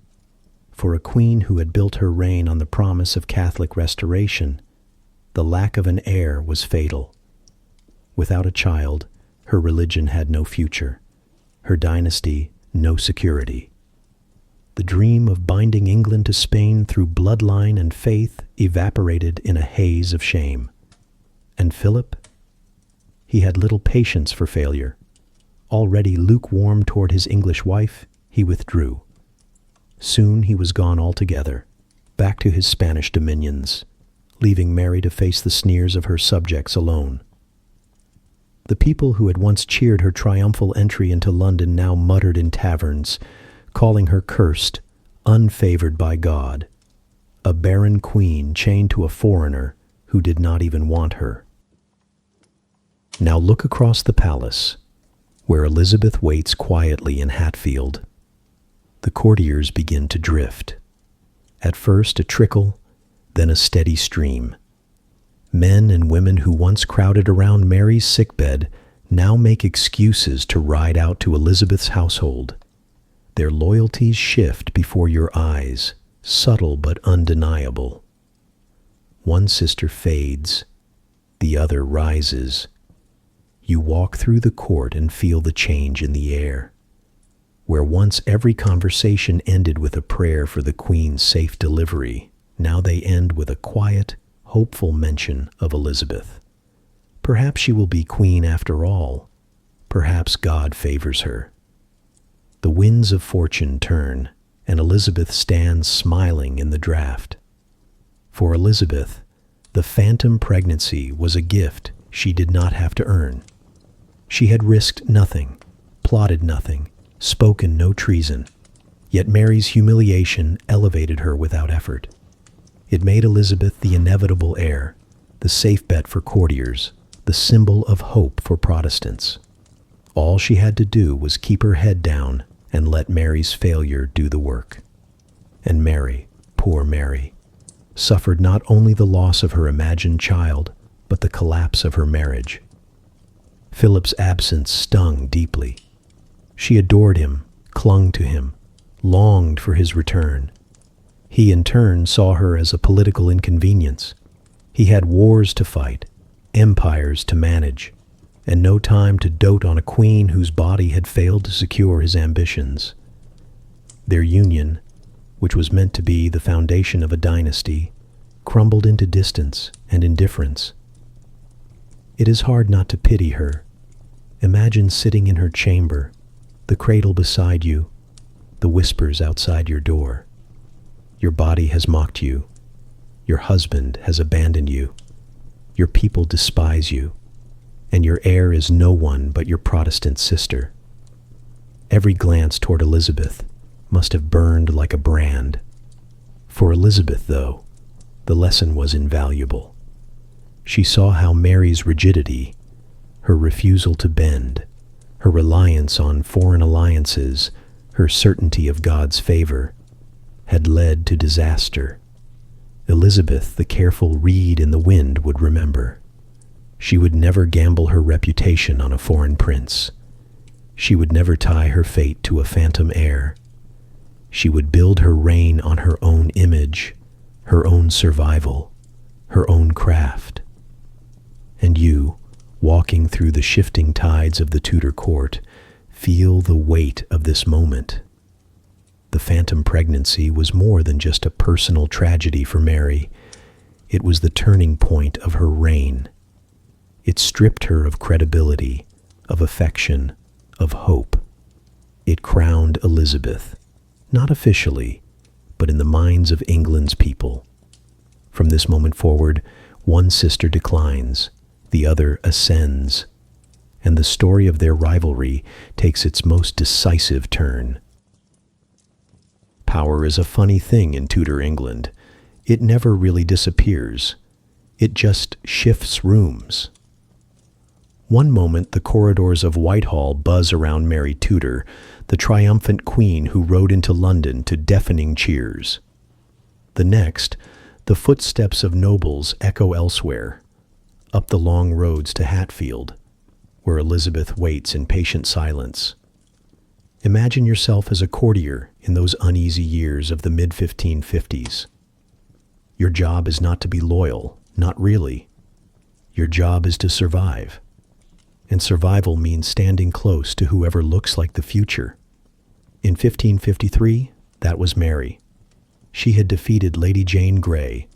For a queen who had built her reign on the promise of Catholic restoration, the lack of an heir was fatal. Without a child, her religion had no future, her dynasty no security. The dream of binding England to Spain through bloodline and faith evaporated in a haze of shame. And Philip? He had little patience for failure. Already lukewarm toward his English wife, he withdrew. Soon he was gone altogether, back to his Spanish dominions, leaving Mary to face the sneers of her subjects alone. The people who had once cheered her triumphal entry into London now muttered in taverns, calling her cursed, unfavored by God, a barren queen chained to a foreigner who did not even want her. Now look across the palace, where Elizabeth waits quietly in Hatfield. The courtiers begin to drift. At first a trickle, then a steady stream. Men and women who once crowded around Mary's sickbed now make excuses to ride out to Elizabeth's household. Their loyalties shift before your eyes, subtle but undeniable. One sister fades, the other rises. You walk through the court and feel the change in the air. Where once every conversation ended with a prayer for the Queen's safe delivery, now they end with a quiet, hopeful mention of Elizabeth. Perhaps she will be queen after all. Perhaps God favors her. The winds of fortune turn, and Elizabeth stands smiling in the draught. For Elizabeth, the phantom pregnancy was a gift she did not have to earn. She had risked nothing, plotted nothing, spoken no treason, yet Mary's humiliation elevated her without effort. It made Elizabeth the inevitable heir, the safe bet for courtiers, the symbol of hope for Protestants. All she had to do was keep her head down and let Mary's failure do the work. And Mary, poor Mary, suffered not only the loss of her imagined child, but the collapse of her marriage. Philip's absence stung deeply. She adored him, clung to him, longed for his return. He in turn saw her as a political inconvenience. He had wars to fight, empires to manage, and no time to dote on a queen whose body had failed to secure his ambitions. Their union, which was meant to be the foundation of a dynasty, crumbled into distance and indifference. It is hard not to pity her. Imagine sitting in her chamber, the cradle beside you, the whispers outside your door. Your body has mocked you. Your husband has abandoned you. Your people despise you. And your heir is no one but your Protestant sister. Every glance toward Elizabeth must have burned like a brand. For Elizabeth, though, The lesson was invaluable. She saw how Mary's rigidity, her refusal to bend, her reliance on foreign alliances, her certainty of God's favor, had led to disaster. Elizabeth, the careful reed in the wind, would remember. She would never gamble her reputation on a foreign prince. She would never tie her fate to a phantom heir. She would build her reign on her own image, her own survival, her own craft. And you, walking through the shifting tides of the Tudor court, feel the weight of this moment. The phantom pregnancy was more than just a personal tragedy for Mary. It was the turning point of her reign. It stripped her of credibility, of affection, of hope. It crowned Elizabeth, not officially, but in the minds of England's people. From this moment forward, one sister declines, the other ascends, and the story of their rivalry takes its most decisive turn. Power is a funny thing in Tudor England. It never really disappears. It just shifts rooms. One moment, the corridors of Whitehall buzz around Mary Tudor, the triumphant queen who rode into London to deafening cheers. The next, the footsteps of nobles echo elsewhere, up the long roads to Hatfield, where Elizabeth waits in patient silence. Imagine yourself as a courtier in those uneasy years of the mid-1550s. Your job is not to be loyal, not really. Your job is to survive. And survival means standing close to whoever looks like the future. In 1553, that was Mary. She had defeated Lady Jane Grey,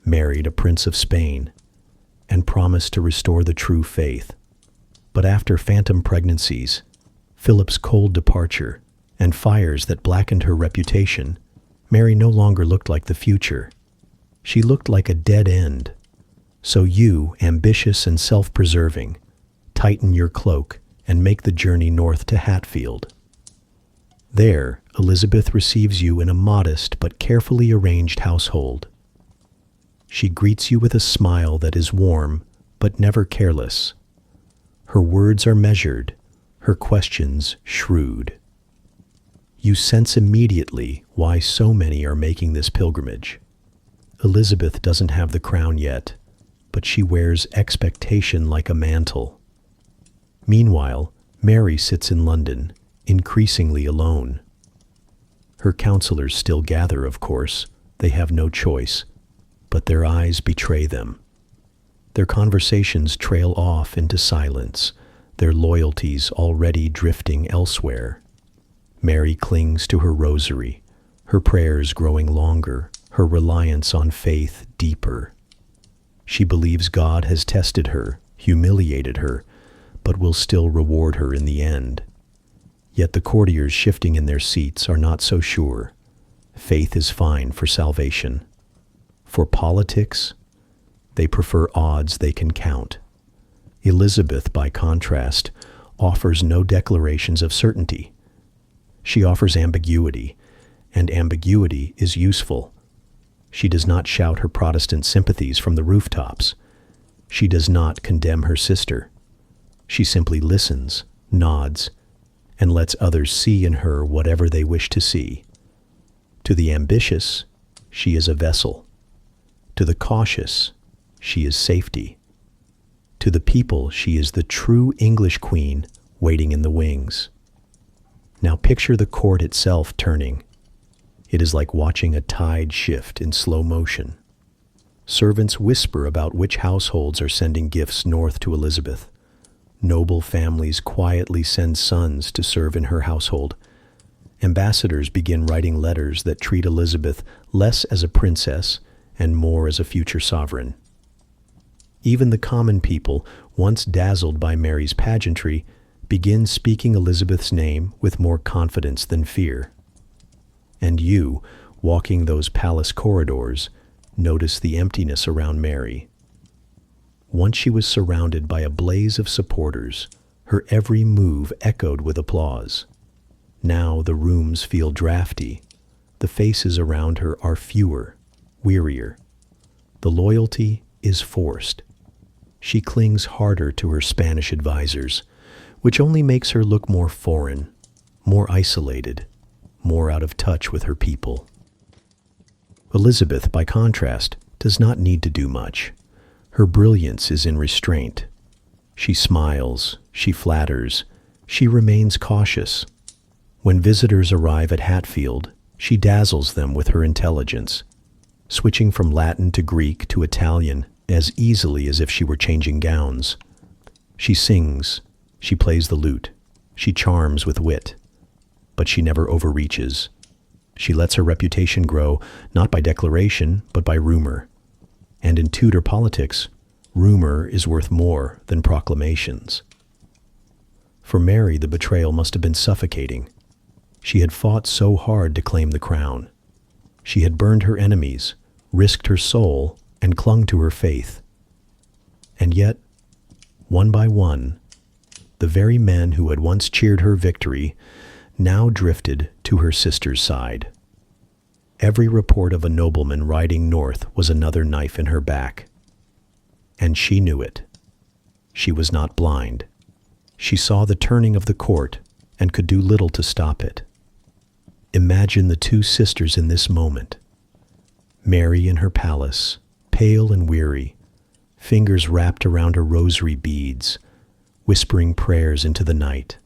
married a prince of Spain, and promised to restore the true faith. But after phantom pregnancies, Philip's cold departure, and fires that blackened her reputation, Mary no longer looked like the future. She looked like a dead end. So you, ambitious and self-preserving, tighten your cloak and make the journey north to Hatfield. There, Elizabeth receives you in a modest but carefully arranged household. She greets you with a smile that is warm but never careless. Her words are measured, her questions shrewd. You sense immediately why so many are making this pilgrimage. Elizabeth doesn't have the crown yet, but she wears expectation like a mantle. Meanwhile, Mary sits in London, increasingly alone. Her counselors still gather, of course. They have no choice, but their eyes betray them. Their conversations trail off into silence, their loyalties already drifting elsewhere. Mary clings to her rosary, her prayers growing longer, her reliance on faith deeper. She believes God has tested her, humiliated her, but will still reward her in the end. Yet the courtiers shifting in their seats are not so sure. Faith is fine for salvation. For politics, they prefer odds they can count. Elizabeth, by contrast, offers no declarations of certainty. She offers ambiguity, and ambiguity is useful. She does not shout her Protestant sympathies from the rooftops. She does not condemn her sister. She simply listens, nods, and lets others see in her whatever they wish to see. To the ambitious, she is a vessel. To the cautious, she is safety. To the people, she is the true English queen waiting in the wings. Now picture the court itself turning. It is like watching a tide shift in slow motion. Servants whisper about which households are sending gifts north to Elizabeth. Noble families quietly send sons to serve in her household. Ambassadors begin writing letters that treat Elizabeth less as a princess and more as a future sovereign. Even the common people, once dazzled by Mary's pageantry, begin speaking Elizabeth's name with more confidence than fear. And you, walking those palace corridors, notice the emptiness around Mary. Once she was surrounded by a blaze of supporters, her every move echoed with applause. Now the rooms feel drafty. The faces around her are fewer, wearier. The loyalty is forced. She clings harder to her Spanish advisors, which only makes her look more foreign, more isolated, more out of touch with her people. Elizabeth, by contrast, does not need to do much. Her brilliance is in restraint. She smiles, she flatters, she remains cautious. When visitors arrive at Hatfield, she dazzles them with her intelligence, switching from Latin to Greek to Italian as easily as if she were changing gowns. She sings, she plays the lute, she charms with wit, but she never overreaches. She lets her reputation grow, not by declaration, but by rumor. And in Tudor politics, rumor is worth more than proclamations. For Mary, the betrayal must have been suffocating. She had fought so hard to claim the crown. She had burned her enemies, risked her soul, and clung to her faith. And yet, one by one, the very men who had once cheered her victory now drifted to her sister's side. Every report of a nobleman riding north was another knife in her back. And she knew it. She was not blind. She saw the turning of the court and could do little to stop it. Imagine the two sisters in this moment. Mary in her palace, pale and weary, fingers wrapped around her rosary beads, whispering prayers into the night.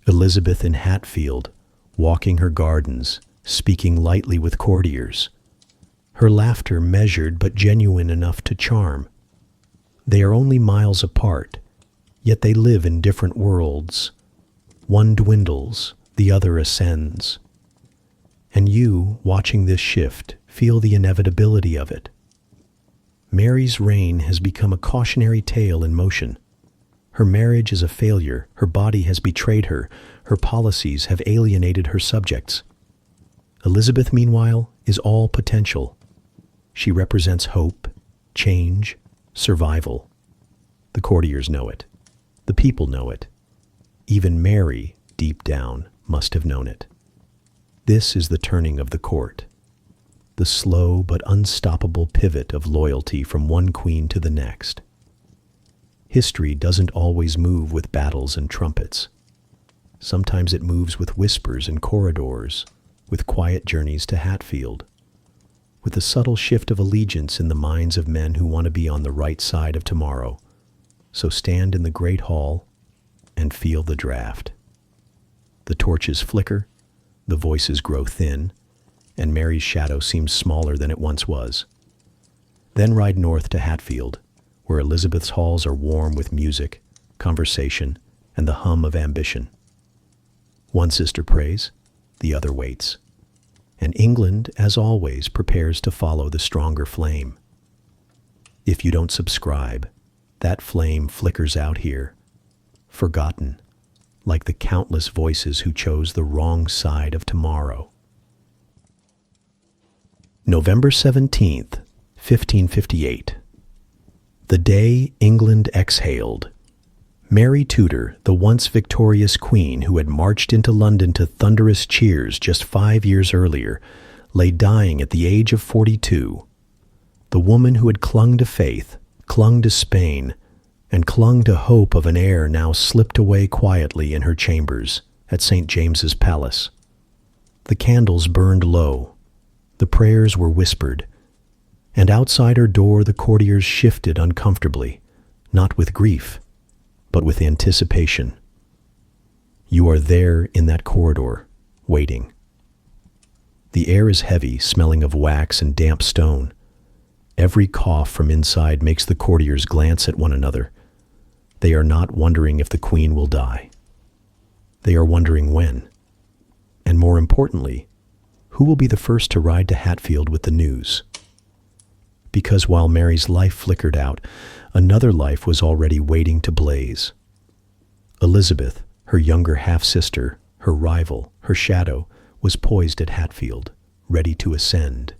Elizabeth in Hatfield, walking her gardens, speaking lightly with courtiers, her laughter measured but genuine enough to charm. They are only miles apart, yet they live in different worlds. One dwindles, the other ascends. And you, watching this shift, feel the inevitability of it. Mary's reign has become a cautionary tale in motion. Her marriage is a failure, her body has betrayed her, her policies have alienated her subjects. Elizabeth, meanwhile, is all potential. She represents hope, change, survival. The courtiers know it. The people know it. Even Mary, deep down, must have known it. This is the turning of the court. The slow but unstoppable pivot of loyalty from one queen to the next. History doesn't always move with battles and trumpets. Sometimes it moves with whispers and corridors, with quiet journeys to Hatfield, with a subtle shift of allegiance in the minds of men who want to be on the right side of tomorrow. So stand in the great hall and feel the draft. The torches flicker, the voices grow thin, and Mary's shadow seems smaller than it once was. Then ride north to Hatfield, where Elizabeth's halls are warm with music, conversation, and the hum of ambition. One sister prays, the other waits. And England, as always, prepares to follow the stronger flame. If you don't subscribe, that flame flickers out here, forgotten, like the countless voices who chose the wrong side of tomorrow. November 17th, 1558. The day England exhaled. Mary Tudor, the once victorious queen who had marched into London to thunderous cheers just 5 years earlier, lay dying at the age of 42. The woman who had clung to faith, clung to Spain, and clung to hope of an heir now slipped away quietly in her chambers at St. James's Palace. The candles burned low, the prayers were whispered, and outside her door the courtiers shifted uncomfortably, not with grief, but with anticipation. You are there in that corridor, waiting. The air is heavy, smelling of wax and damp stone. Every cough from inside makes the courtiers glance at one another. They are not wondering if the queen will die. They are wondering when. And more importantly, who will be the first to ride to Hatfield with the news? Because while Mary's life flickered out, another life was already waiting to blaze. Elizabeth, her younger half-sister, her rival, her shadow, was poised at Hatfield, ready to ascend.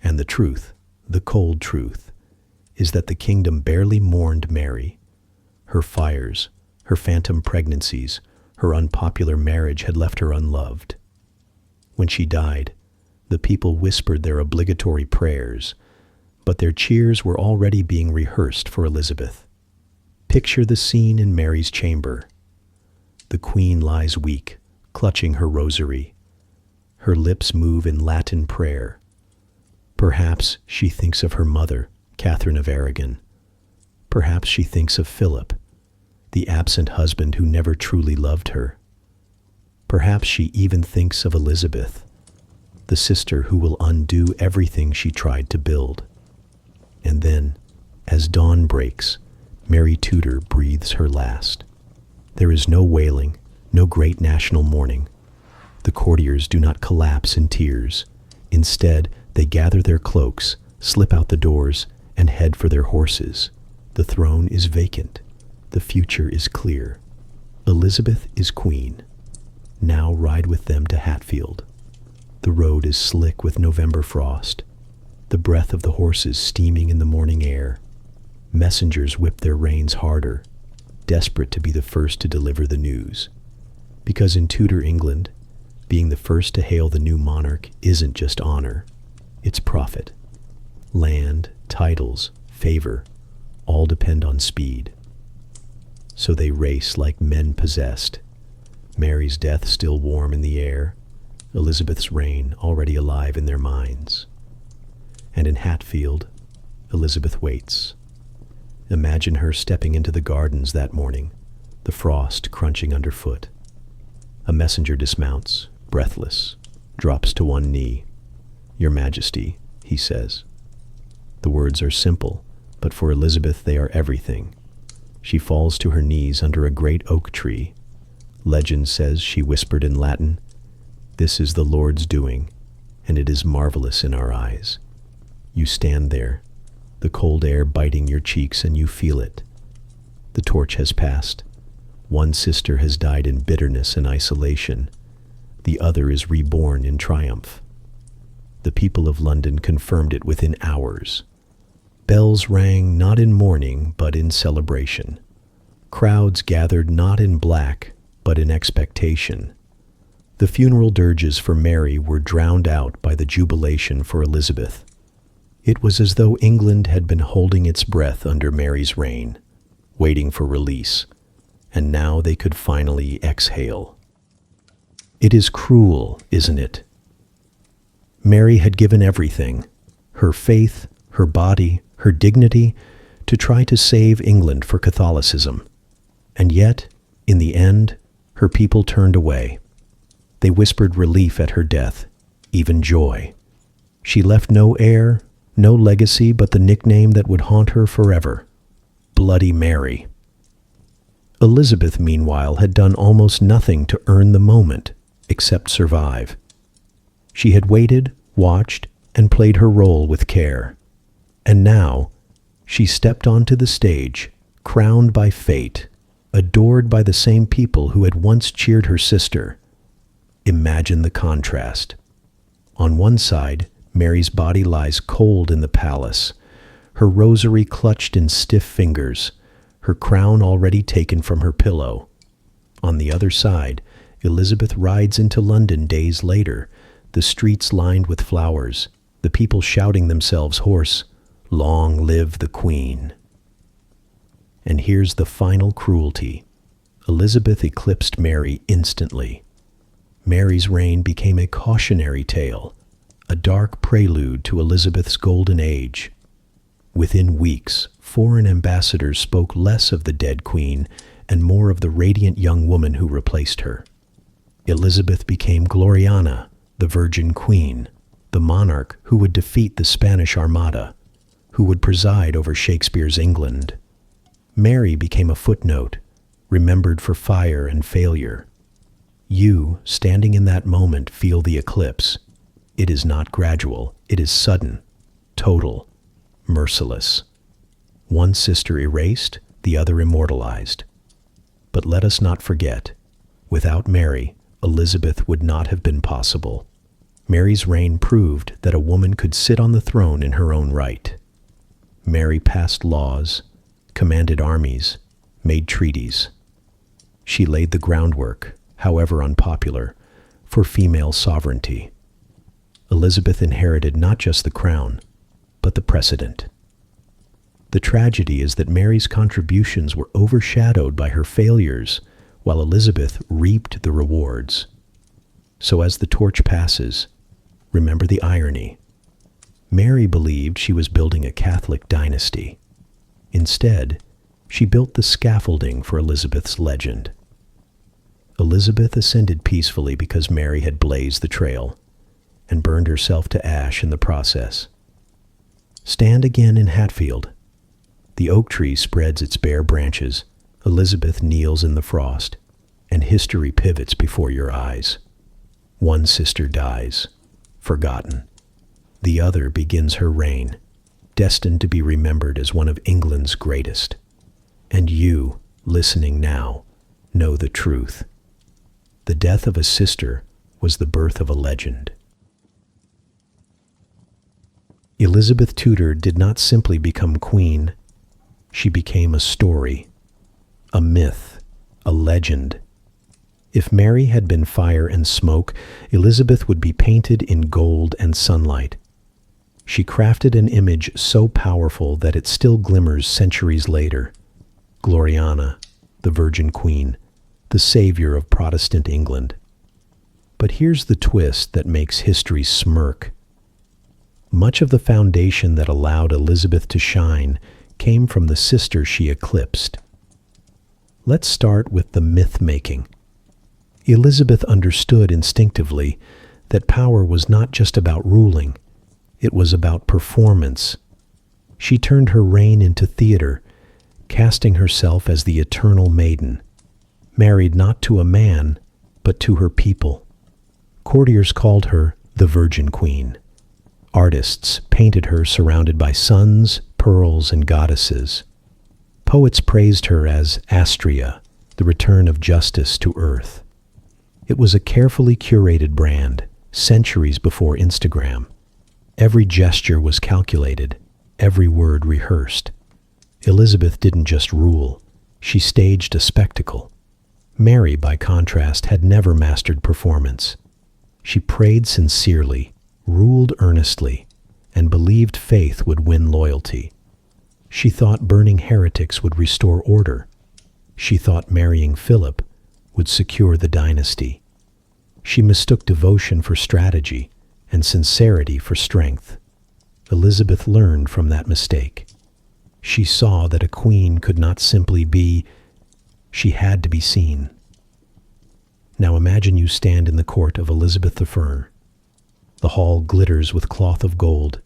And the truth, the cold truth, is that the kingdom barely mourned Mary. Her fires, her phantom pregnancies, her unpopular marriage had left her unloved. When she died, the people whispered their obligatory prayers, but their cheers were already being rehearsed for Elizabeth. Picture the scene in Mary's chamber. The Queen lies weak, clutching her rosary. Her lips move in Latin prayer. Perhaps she thinks of her mother, Catherine of Aragon. Perhaps she thinks of Philip, the absent husband who never truly loved her. Perhaps she even thinks of Elizabeth, the sister who will undo everything she tried to build. And then, as dawn breaks, Mary Tudor breathes her last. There is no wailing, no great national mourning. The courtiers do not collapse in tears. Instead, they gather their cloaks, slip out the doors, and head for their horses. The throne is vacant. The future is clear. Elizabeth is queen. Now ride with them to Hatfield. The road is slick with November frost, the breath of the horses steaming in the morning air. Messengers whip their reins harder, desperate to be the first to deliver the news. Because in Tudor England, being the first to hail the new monarch isn't just honor, it's profit. Land, titles, favor, all depend on speed. So they race like men possessed. Mary's death still warm in the air, Elizabeth's reign already alive in their minds. And in Hatfield, Elizabeth waits. Imagine her stepping into the gardens that morning, the frost crunching underfoot. A messenger dismounts, breathless, drops to one knee. "Your Majesty," he says. The words are simple, but for Elizabeth they are everything. She falls to her knees under a great oak tree. Legend says she whispered in Latin, "This is the Lord's doing, and it is marvelous in our eyes." You stand there, the cold air biting your cheeks, and you feel it. The torch has passed. One sister has died in bitterness and isolation. The other is reborn in triumph. The people of London confirmed it within hours. Bells rang not in mourning, but in celebration. Crowds gathered not in black, but in expectation. The funeral dirges for Mary were drowned out by the jubilation for Elizabeth. It was as though England had been holding its breath under Mary's reign, waiting for release, and now they could finally exhale. It is cruel, isn't it? Mary had given everything, her faith, her body, her dignity, to try to save England for Catholicism. And yet, in the end, her people turned away. They whispered relief at her death, even joy. She left no heir, no legacy but the nickname that would haunt her forever, Bloody Mary. Elizabeth, meanwhile, had done almost nothing to earn the moment, except survive. She had waited, watched, and played her role with care. And now, she stepped onto the stage, crowned by fate, adored by the same people who had once cheered her sister. Imagine the contrast. On one side, Mary's body lies cold in the palace, her rosary clutched in stiff fingers, her crown already taken from her pillow. On the other side, Elizabeth rides into London days later, the streets lined with flowers, the people shouting themselves hoarse, "Long live the Queen." And here's the final cruelty. Elizabeth eclipsed Mary instantly. Mary's reign became a cautionary tale, a dark prelude to Elizabeth's golden age. Within weeks, foreign ambassadors spoke less of the dead queen and more of the radiant young woman who replaced her. Elizabeth became Gloriana, the Virgin Queen, the monarch who would defeat the Spanish Armada, who would preside over Shakespeare's England. Mary became a footnote, remembered for fire and failure. You, standing in that moment, feel the eclipse. It is not gradual, it is sudden, total, merciless. One sister erased, the other immortalized. But let us not forget, without Mary, Elizabeth would not have been possible. Mary's reign proved that a woman could sit on the throne in her own right. Mary passed laws, commanded armies, made treaties. She laid the groundwork, however unpopular, for female sovereignty. Elizabeth inherited not just the crown, but the precedent. The tragedy is that Mary's contributions were overshadowed by her failures, while Elizabeth reaped the rewards. So as the torch passes, remember the irony. Mary believed she was building a Catholic dynasty. Instead, she built the scaffolding for Elizabeth's legend. Elizabeth ascended peacefully because Mary had blazed the trail and burned herself to ash in the process. Stand again in Hatfield. The oak tree spreads its bare branches, Elizabeth kneels in the frost, and history pivots before your eyes. One sister dies, forgotten. The other begins her reign, destined to be remembered as one of England's greatest. And you, listening now, know the truth. The death of a sister was the birth of a legend. Elizabeth Tudor did not simply become queen. She became a story, a myth, a legend. If Mary had been fire and smoke, Elizabeth would be painted in gold and sunlight. She crafted an image so powerful that it still glimmers centuries later. Gloriana, the Virgin Queen, the savior of Protestant England. But here's the twist that makes history smirk. Much of the foundation that allowed Elizabeth to shine came from the sister she eclipsed. Let's start with the myth-making. Elizabeth understood instinctively that power was not just about ruling, it was about performance. She turned her reign into theater, casting herself as the eternal maiden, married not to a man, but to her people. Courtiers called her the Virgin Queen. Artists painted her surrounded by suns, pearls, and goddesses. Poets praised her as Astrea, the return of justice to earth. It was a carefully curated brand, centuries before Instagram. Every gesture was calculated, every word rehearsed. Elizabeth didn't just rule, she staged a spectacle. Mary, by contrast, had never mastered performance. She prayed sincerely, ruled earnestly, and believed faith would win loyalty. She thought burning heretics would restore order. She thought marrying Philip would secure the dynasty. She mistook devotion for strategy and sincerity for strength. Elizabeth learned from that mistake. She saw that a queen could not simply be, she had to be seen. Now imagine you stand in the court of Elizabeth I. The hall glitters with cloth of gold,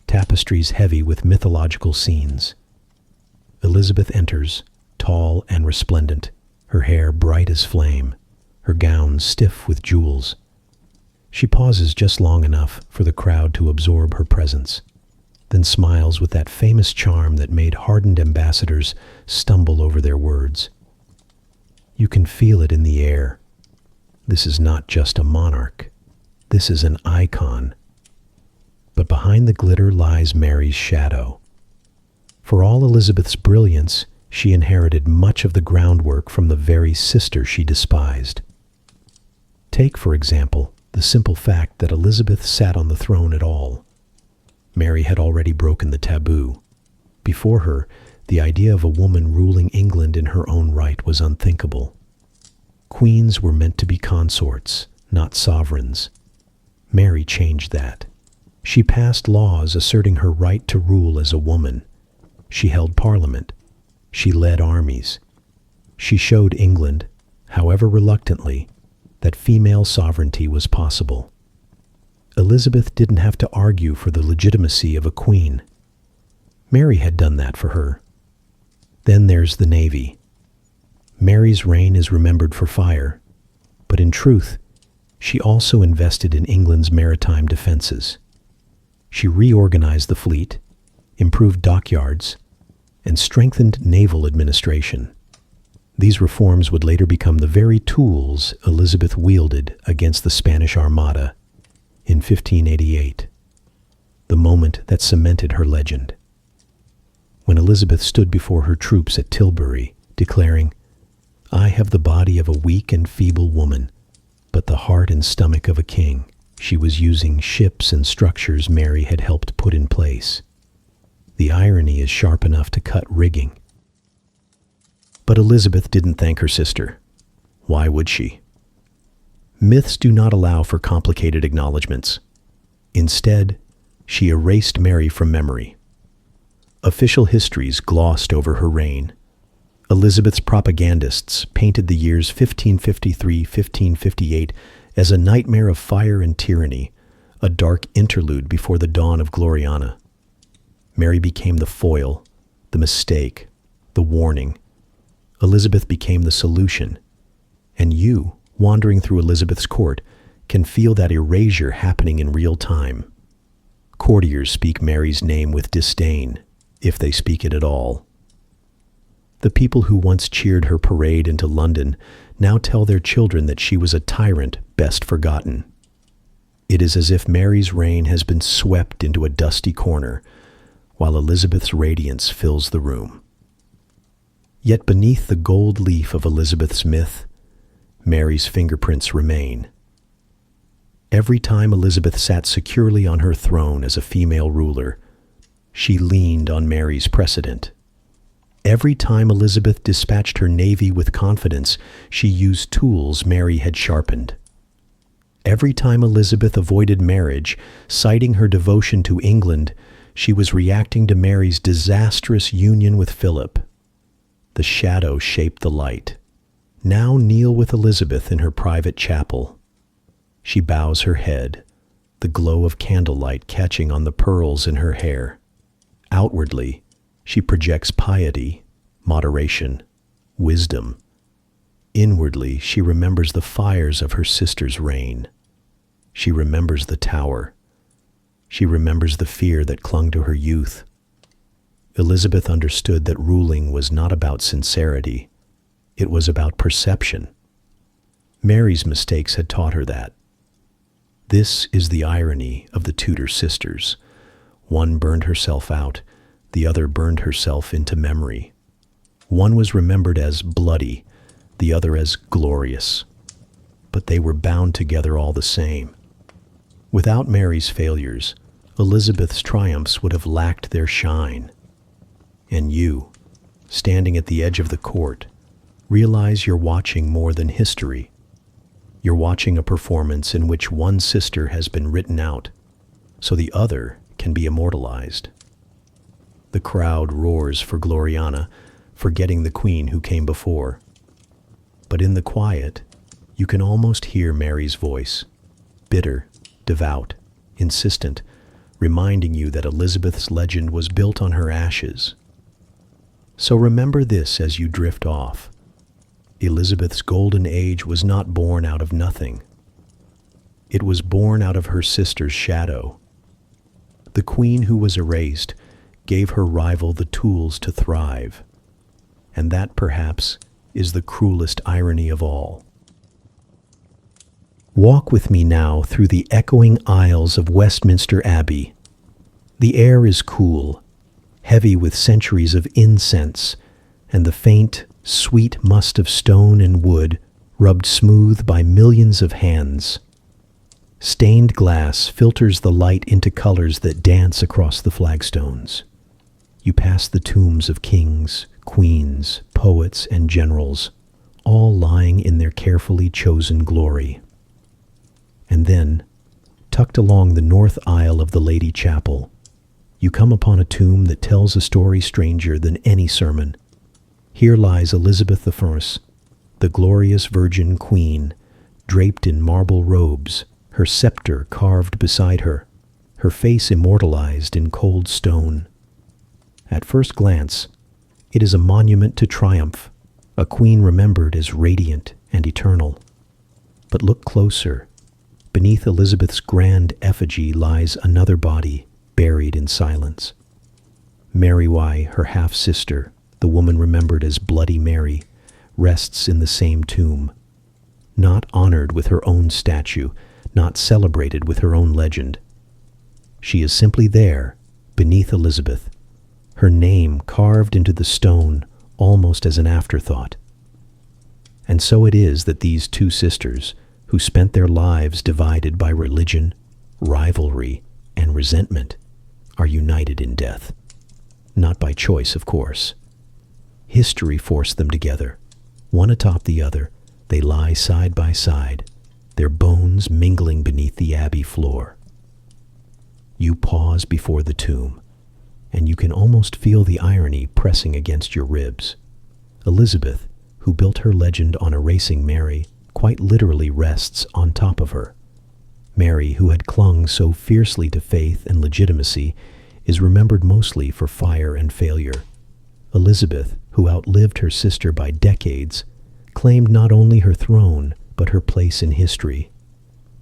tapestries heavy with mythological scenes. Elizabeth enters, tall and resplendent, her hair bright as flame, her gown stiff with jewels. She pauses just long enough for the crowd to absorb her presence, then smiles with that famous charm that made hardened ambassadors stumble over their words. You can feel it in the air. This is not just a monarch. This is an icon. But behind the glitter lies Mary's shadow. For all Elizabeth's brilliance, she inherited much of the groundwork from the very sister she despised. Take, for example, the simple fact that Elizabeth sat on the throne at all. Mary had already broken the taboo. Before her, the idea of a woman ruling England in her own right was unthinkable. Queens were meant to be consorts, not sovereigns. Mary changed that. She passed laws asserting her right to rule as a woman. She held parliament. She led armies. She showed England, however reluctantly, that female sovereignty was possible. Elizabeth didn't have to argue for the legitimacy of a queen. Mary had done that for her. Then there's the Navy. Mary's reign is remembered for fire, but in truth, she also invested in England's maritime defenses. She reorganized the fleet, improved dockyards, and strengthened naval administration. These reforms would later become the very tools Elizabeth wielded against the Spanish Armada in 1588, the moment that cemented her legend. When Elizabeth stood before her troops at Tilbury, declaring, "I have the body of a weak and feeble woman, but the heart and stomach of a king," she was using ships and structures Mary had helped put in place. The irony is sharp enough to cut rigging. But Elizabeth didn't thank her sister. Why would she? Myths do not allow for complicated acknowledgments. Instead, she erased Mary from memory. Official histories glossed over her reign. Elizabeth's propagandists painted the years 1553-1558 as a nightmare of fire and tyranny, a dark interlude before the dawn of Gloriana. Mary became the foil, the mistake, the warning. Elizabeth became the solution. And you, wandering through Elizabeth's court, can feel that erasure happening in real time. Courtiers speak Mary's name with disdain, if they speak it at all. The people who once cheered her parade into London now tell their children that she was a tyrant best forgotten. It is as if Mary's reign has been swept into a dusty corner, while Elizabeth's radiance fills the room. Yet beneath the gold leaf of Elizabeth's myth, Mary's fingerprints remain. Every time Elizabeth sat securely on her throne as a female ruler, she leaned on Mary's precedent. Every time Elizabeth dispatched her navy with confidence, she used tools Mary had sharpened. Every time Elizabeth avoided marriage, citing her devotion to England, she was reacting to Mary's disastrous union with Philip. The shadow shaped the light. Now kneel with Elizabeth in her private chapel. She bows her head, the glow of candlelight catching on the pearls in her hair. Outwardly, she projects piety, moderation, wisdom. Inwardly, she remembers the fires of her sister's reign. She remembers the tower. She remembers the fear that clung to her youth. Elizabeth understood that ruling was not about sincerity. It was about perception. Mary's mistakes had taught her that. This is the irony of the Tudor sisters. One burned herself out, the other burned herself into memory. One was remembered as bloody, the other as glorious. But they were bound together all the same. Without Mary's failures, Elizabeth's triumphs would have lacked their shine. And you, standing at the edge of the court, realize you're watching more than history. You're watching a performance in which one sister has been written out, so the other can be immortalized. The crowd roars for Gloriana, forgetting the queen who came before. But in the quiet, you can almost hear Mary's voice, bitter, devout, insistent, reminding you that Elizabeth's legend was built on her ashes. So remember this as you drift off. Elizabeth's golden age was not born out of nothing. It was born out of her sister's shadow. The queen who was erased gave her rival the tools to thrive. And that, perhaps, is the cruelest irony of all. Walk with me now through the echoing aisles of Westminster Abbey. The air is cool, heavy with centuries of incense, and the faint, sweet must of stone and wood rubbed smooth by millions of hands. Stained glass filters the light into colors that dance across the flagstones. You pass the tombs of kings, queens, poets, and generals, all lying in their carefully chosen glory. And then, tucked along the north aisle of the Lady Chapel, you come upon a tomb that tells a story stranger than any sermon. Here lies Elizabeth I, the glorious Virgin Queen, draped in marble robes, her scepter carved beside her, her face immortalized in cold stone. At first glance, it is a monument to triumph, a queen remembered as radiant and eternal. But look closer. Beneath Elizabeth's grand effigy lies another body, buried in silence. Mary Y., her half-sister, the woman remembered as Bloody Mary, rests in the same tomb. Not honored with her own statue, not celebrated with her own legend. She is simply there, beneath Elizabeth, her name carved into the stone almost as an afterthought. And so it is that these two sisters, who spent their lives divided by religion, rivalry, and resentment, are united in death. Not by choice, of course. History forced them together. One atop the other, they lie side by side, their bones mingling beneath the abbey floor. You pause before the tomb, and you can almost feel the irony pressing against your ribs. Elizabeth, who built her legend on erasing Mary, quite literally rests on top of her. Mary, who had clung so fiercely to faith and legitimacy, is remembered mostly for fire and failure. Elizabeth, who outlived her sister by decades, claimed not only her throne, but her place in history,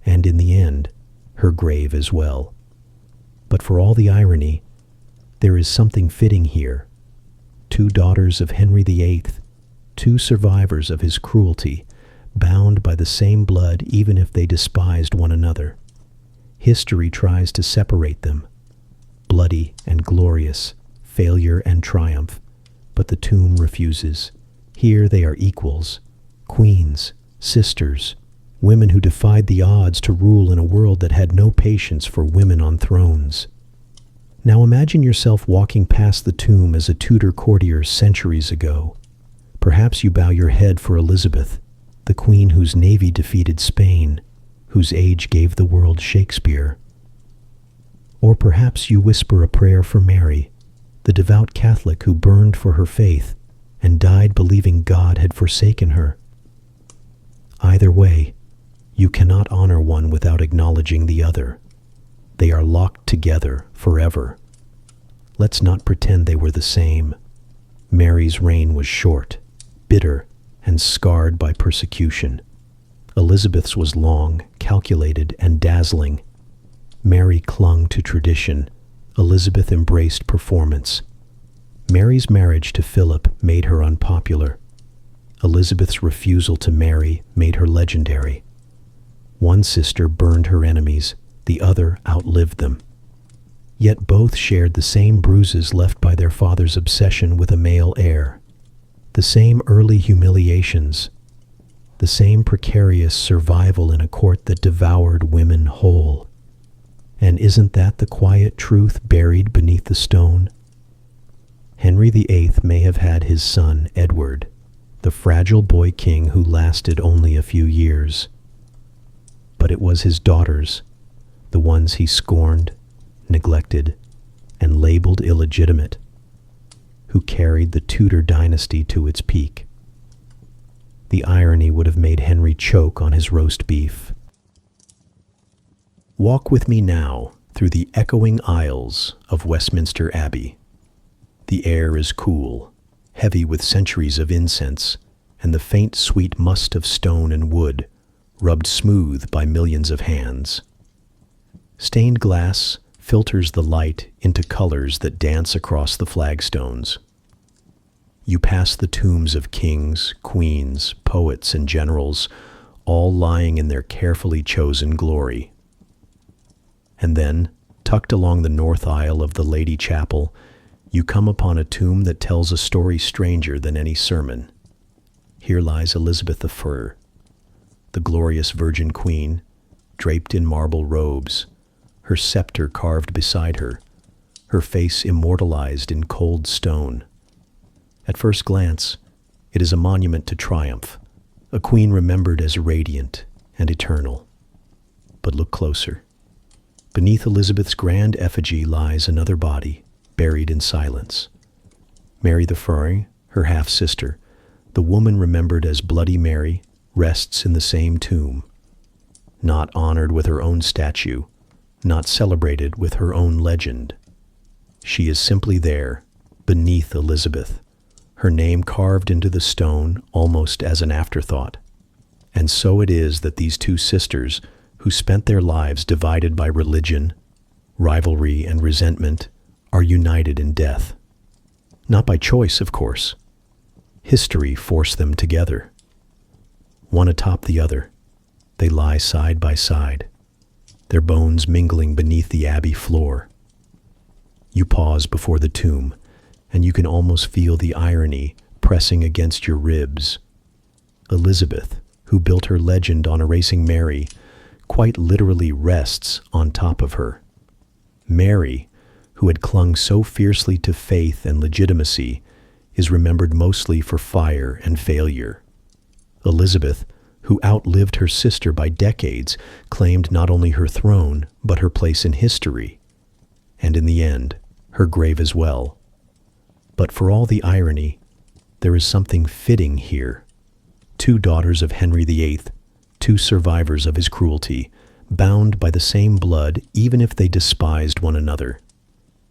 and in the end, her grave as well. But for all the irony, there is something fitting here. Two daughters of Henry VIII, two survivors of his cruelty, bound by the same blood even if they despised one another. History tries to separate them, bloody and glorious, failure and triumph, but the tomb refuses. Here they are equals, queens, sisters, women who defied the odds to rule in a world that had no patience for women on thrones. Now imagine yourself walking past the tomb as a Tudor courtier centuries ago. Perhaps you bow your head for Elizabeth, the queen whose navy defeated Spain, whose age gave the world Shakespeare. Or perhaps you whisper a prayer for Mary, the devout Catholic who burned for her faith and died believing God had forsaken her. Either way, you cannot honor one without acknowledging the other. They are locked together forever. Let's not pretend they were the same. Mary's reign was short, bitter, and scarred by persecution. Elizabeth's was long, calculated, and dazzling. Mary clung to tradition. Elizabeth embraced performance. Mary's marriage to Philip made her unpopular. Elizabeth's refusal to marry made her legendary. One sister burned her enemies, the other outlived them. Yet both shared the same bruises left by their father's obsession with a male heir, the same early humiliations, the same precarious survival in a court that devoured women whole. And isn't that the quiet truth buried beneath the stone? Henry VIII may have had his son, Edward, the fragile boy king who lasted only a few years. But it was his daughters, the ones he scorned, neglected, and labeled illegitimate, who carried the Tudor dynasty to its peak. The irony would have made Henry choke on his roast beef. Walk with me now through the echoing aisles of Westminster Abbey. The air is cool, heavy with centuries of incense, and the faint sweet must of stone and wood, rubbed smooth by millions of hands. Stained glass filters the light into colors that dance across the flagstones. You pass the tombs of kings, queens, poets, and generals, all lying in their carefully chosen glory. And then, tucked along the north aisle of the Lady Chapel, you come upon a tomb that tells a story stranger than any sermon. Here lies Elizabeth I, the glorious Virgin Queen, draped in marble robes, her scepter carved beside her, her face immortalized in cold stone. At first glance, it is a monument to triumph, a queen remembered as radiant and eternal. But look closer. Beneath Elizabeth's grand effigy lies another body, buried in silence. Mary I, her half-sister, the woman remembered as Bloody Mary, rests in the same tomb, not honored with her own statue, not celebrated with her own legend. She is simply there, beneath Elizabeth, her name carved into the stone almost as an afterthought. And so it is that these two sisters, who spent their lives divided by religion, rivalry, and resentment, are united in death. Not by choice, of course. History forced them together. One atop the other, they lie side by side, their bones mingling beneath the abbey floor. You pause before the tomb, and you can almost feel the irony pressing against your ribs. Elizabeth, who built her legend on erasing Mary, quite literally rests on top of her. Mary, who had clung so fiercely to faith and legitimacy, is remembered mostly for fire and failure. Elizabeth, who outlived her sister by decades, claimed not only her throne, but her place in history, and in the end, her grave as well. But for all the irony, there is something fitting here. Two daughters of Henry VIII, two survivors of his cruelty, bound by the same blood even if they despised one another.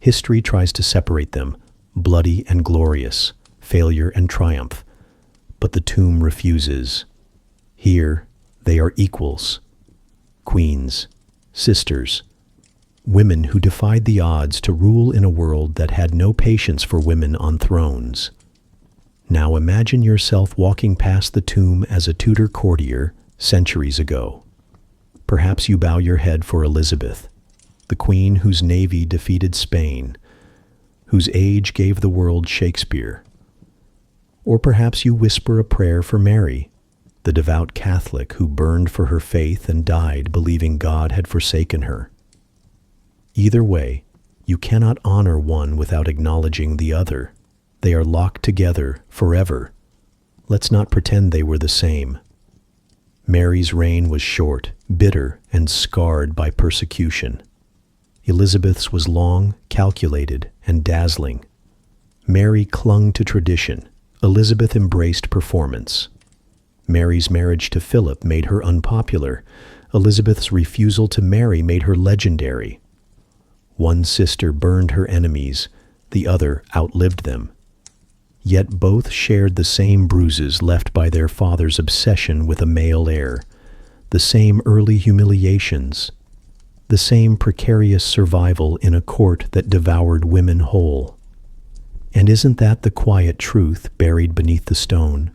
History tries to separate them, bloody and glorious, failure and triumph, but the tomb refuses. Here, they are equals, queens, sisters, women who defied the odds to rule in a world that had no patience for women on thrones. Now imagine yourself walking past the tomb as a Tudor courtier centuries ago. Perhaps you bow your head for Elizabeth, the queen whose navy defeated Spain, whose age gave the world Shakespeare. Or perhaps you whisper a prayer for Mary, the devout Catholic who burned for her faith and died believing God had forsaken her. Either way, you cannot honor one without acknowledging the other. They are locked together forever. Let's not pretend they were the same. Mary's reign was short, bitter, and scarred by persecution. Elizabeth's was long, calculated, and dazzling. Mary clung to tradition. Elizabeth embraced performance. Mary's marriage to Philip made her unpopular. Elizabeth's refusal to marry made her legendary. One sister burned her enemies, the other outlived them. Yet both shared the same bruises left by their father's obsession with a male heir, the same early humiliations, the same precarious survival in a court that devoured women whole. And isn't that the quiet truth buried beneath the stone?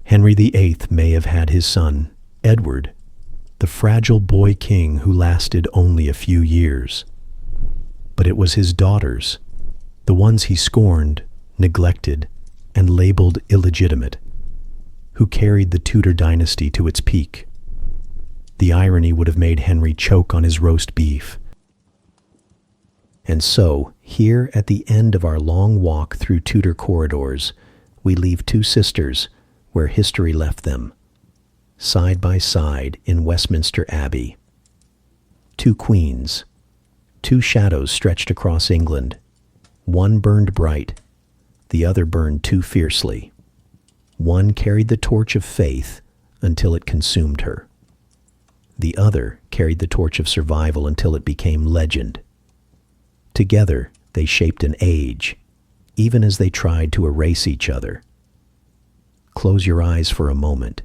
Henry VIII may have had his son, Edward, the fragile boy king who lasted only a few years. But it was his daughters, the ones he scorned, neglected, and labeled illegitimate, who carried the Tudor dynasty to its peak. The irony would have made Henry choke on his roast beef. And so, here at the end of our long walk through Tudor corridors, we leave two sisters where history left them, side by side in Westminster Abbey. Two queens, two shadows stretched across England. One burned bright, the other burned too fiercely. One carried the torch of faith until it consumed her. The other carried the torch of survival until it became legend. Together, they shaped an age, even as they tried to erase each other. Close your eyes for a moment,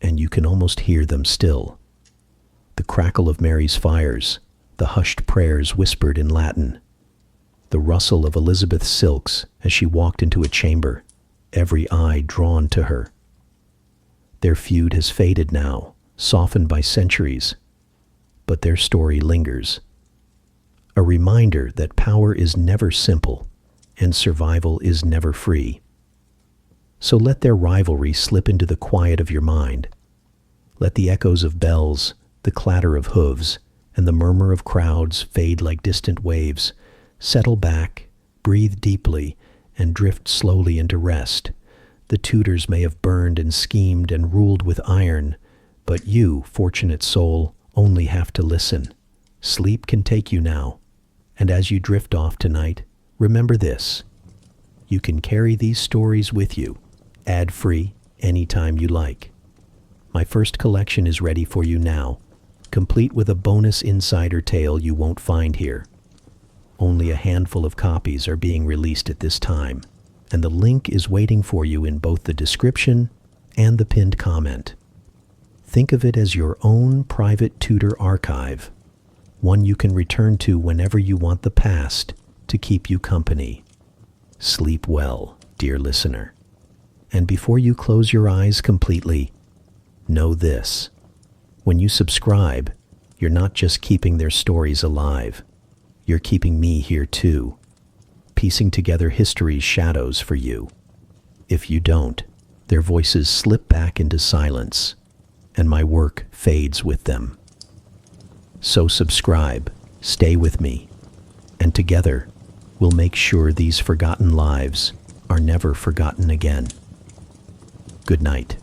and you can almost hear them still. The crackle of Mary's fires, the hushed prayers whispered in Latin, the rustle of Elizabeth's silks as she walked into a chamber, every eye drawn to her. Their feud has faded now, softened by centuries, but their story lingers. A reminder that power is never simple and survival is never free. So let their rivalry slip into the quiet of your mind. Let the echoes of bells, the clatter of hooves, and the murmur of crowds fade like distant waves. Settle back, breathe deeply, and drift slowly into rest. The Tudors may have burned and schemed and ruled with iron, but you, fortunate soul, only have to listen. Sleep can take you now, and as you drift off tonight, remember this. You can carry these stories with you, ad-free, anytime you like. My first collection is ready for you now, complete with a bonus insider tale you won't find here. Only a handful of copies are being released at this time, and the link is waiting for you in both the description and the pinned comment. Think of it as your own private Tudor archive, one you can return to whenever you want the past to keep you company. Sleep well, dear listener. And before you close your eyes completely, know this. When you subscribe, you're not just keeping their stories alive. You're keeping me here too, piecing together history's shadows for you. If you don't, their voices slip back into silence, and my work fades with them. So subscribe, stay with me, and together, we'll make sure these forgotten lives are never forgotten again. Good night.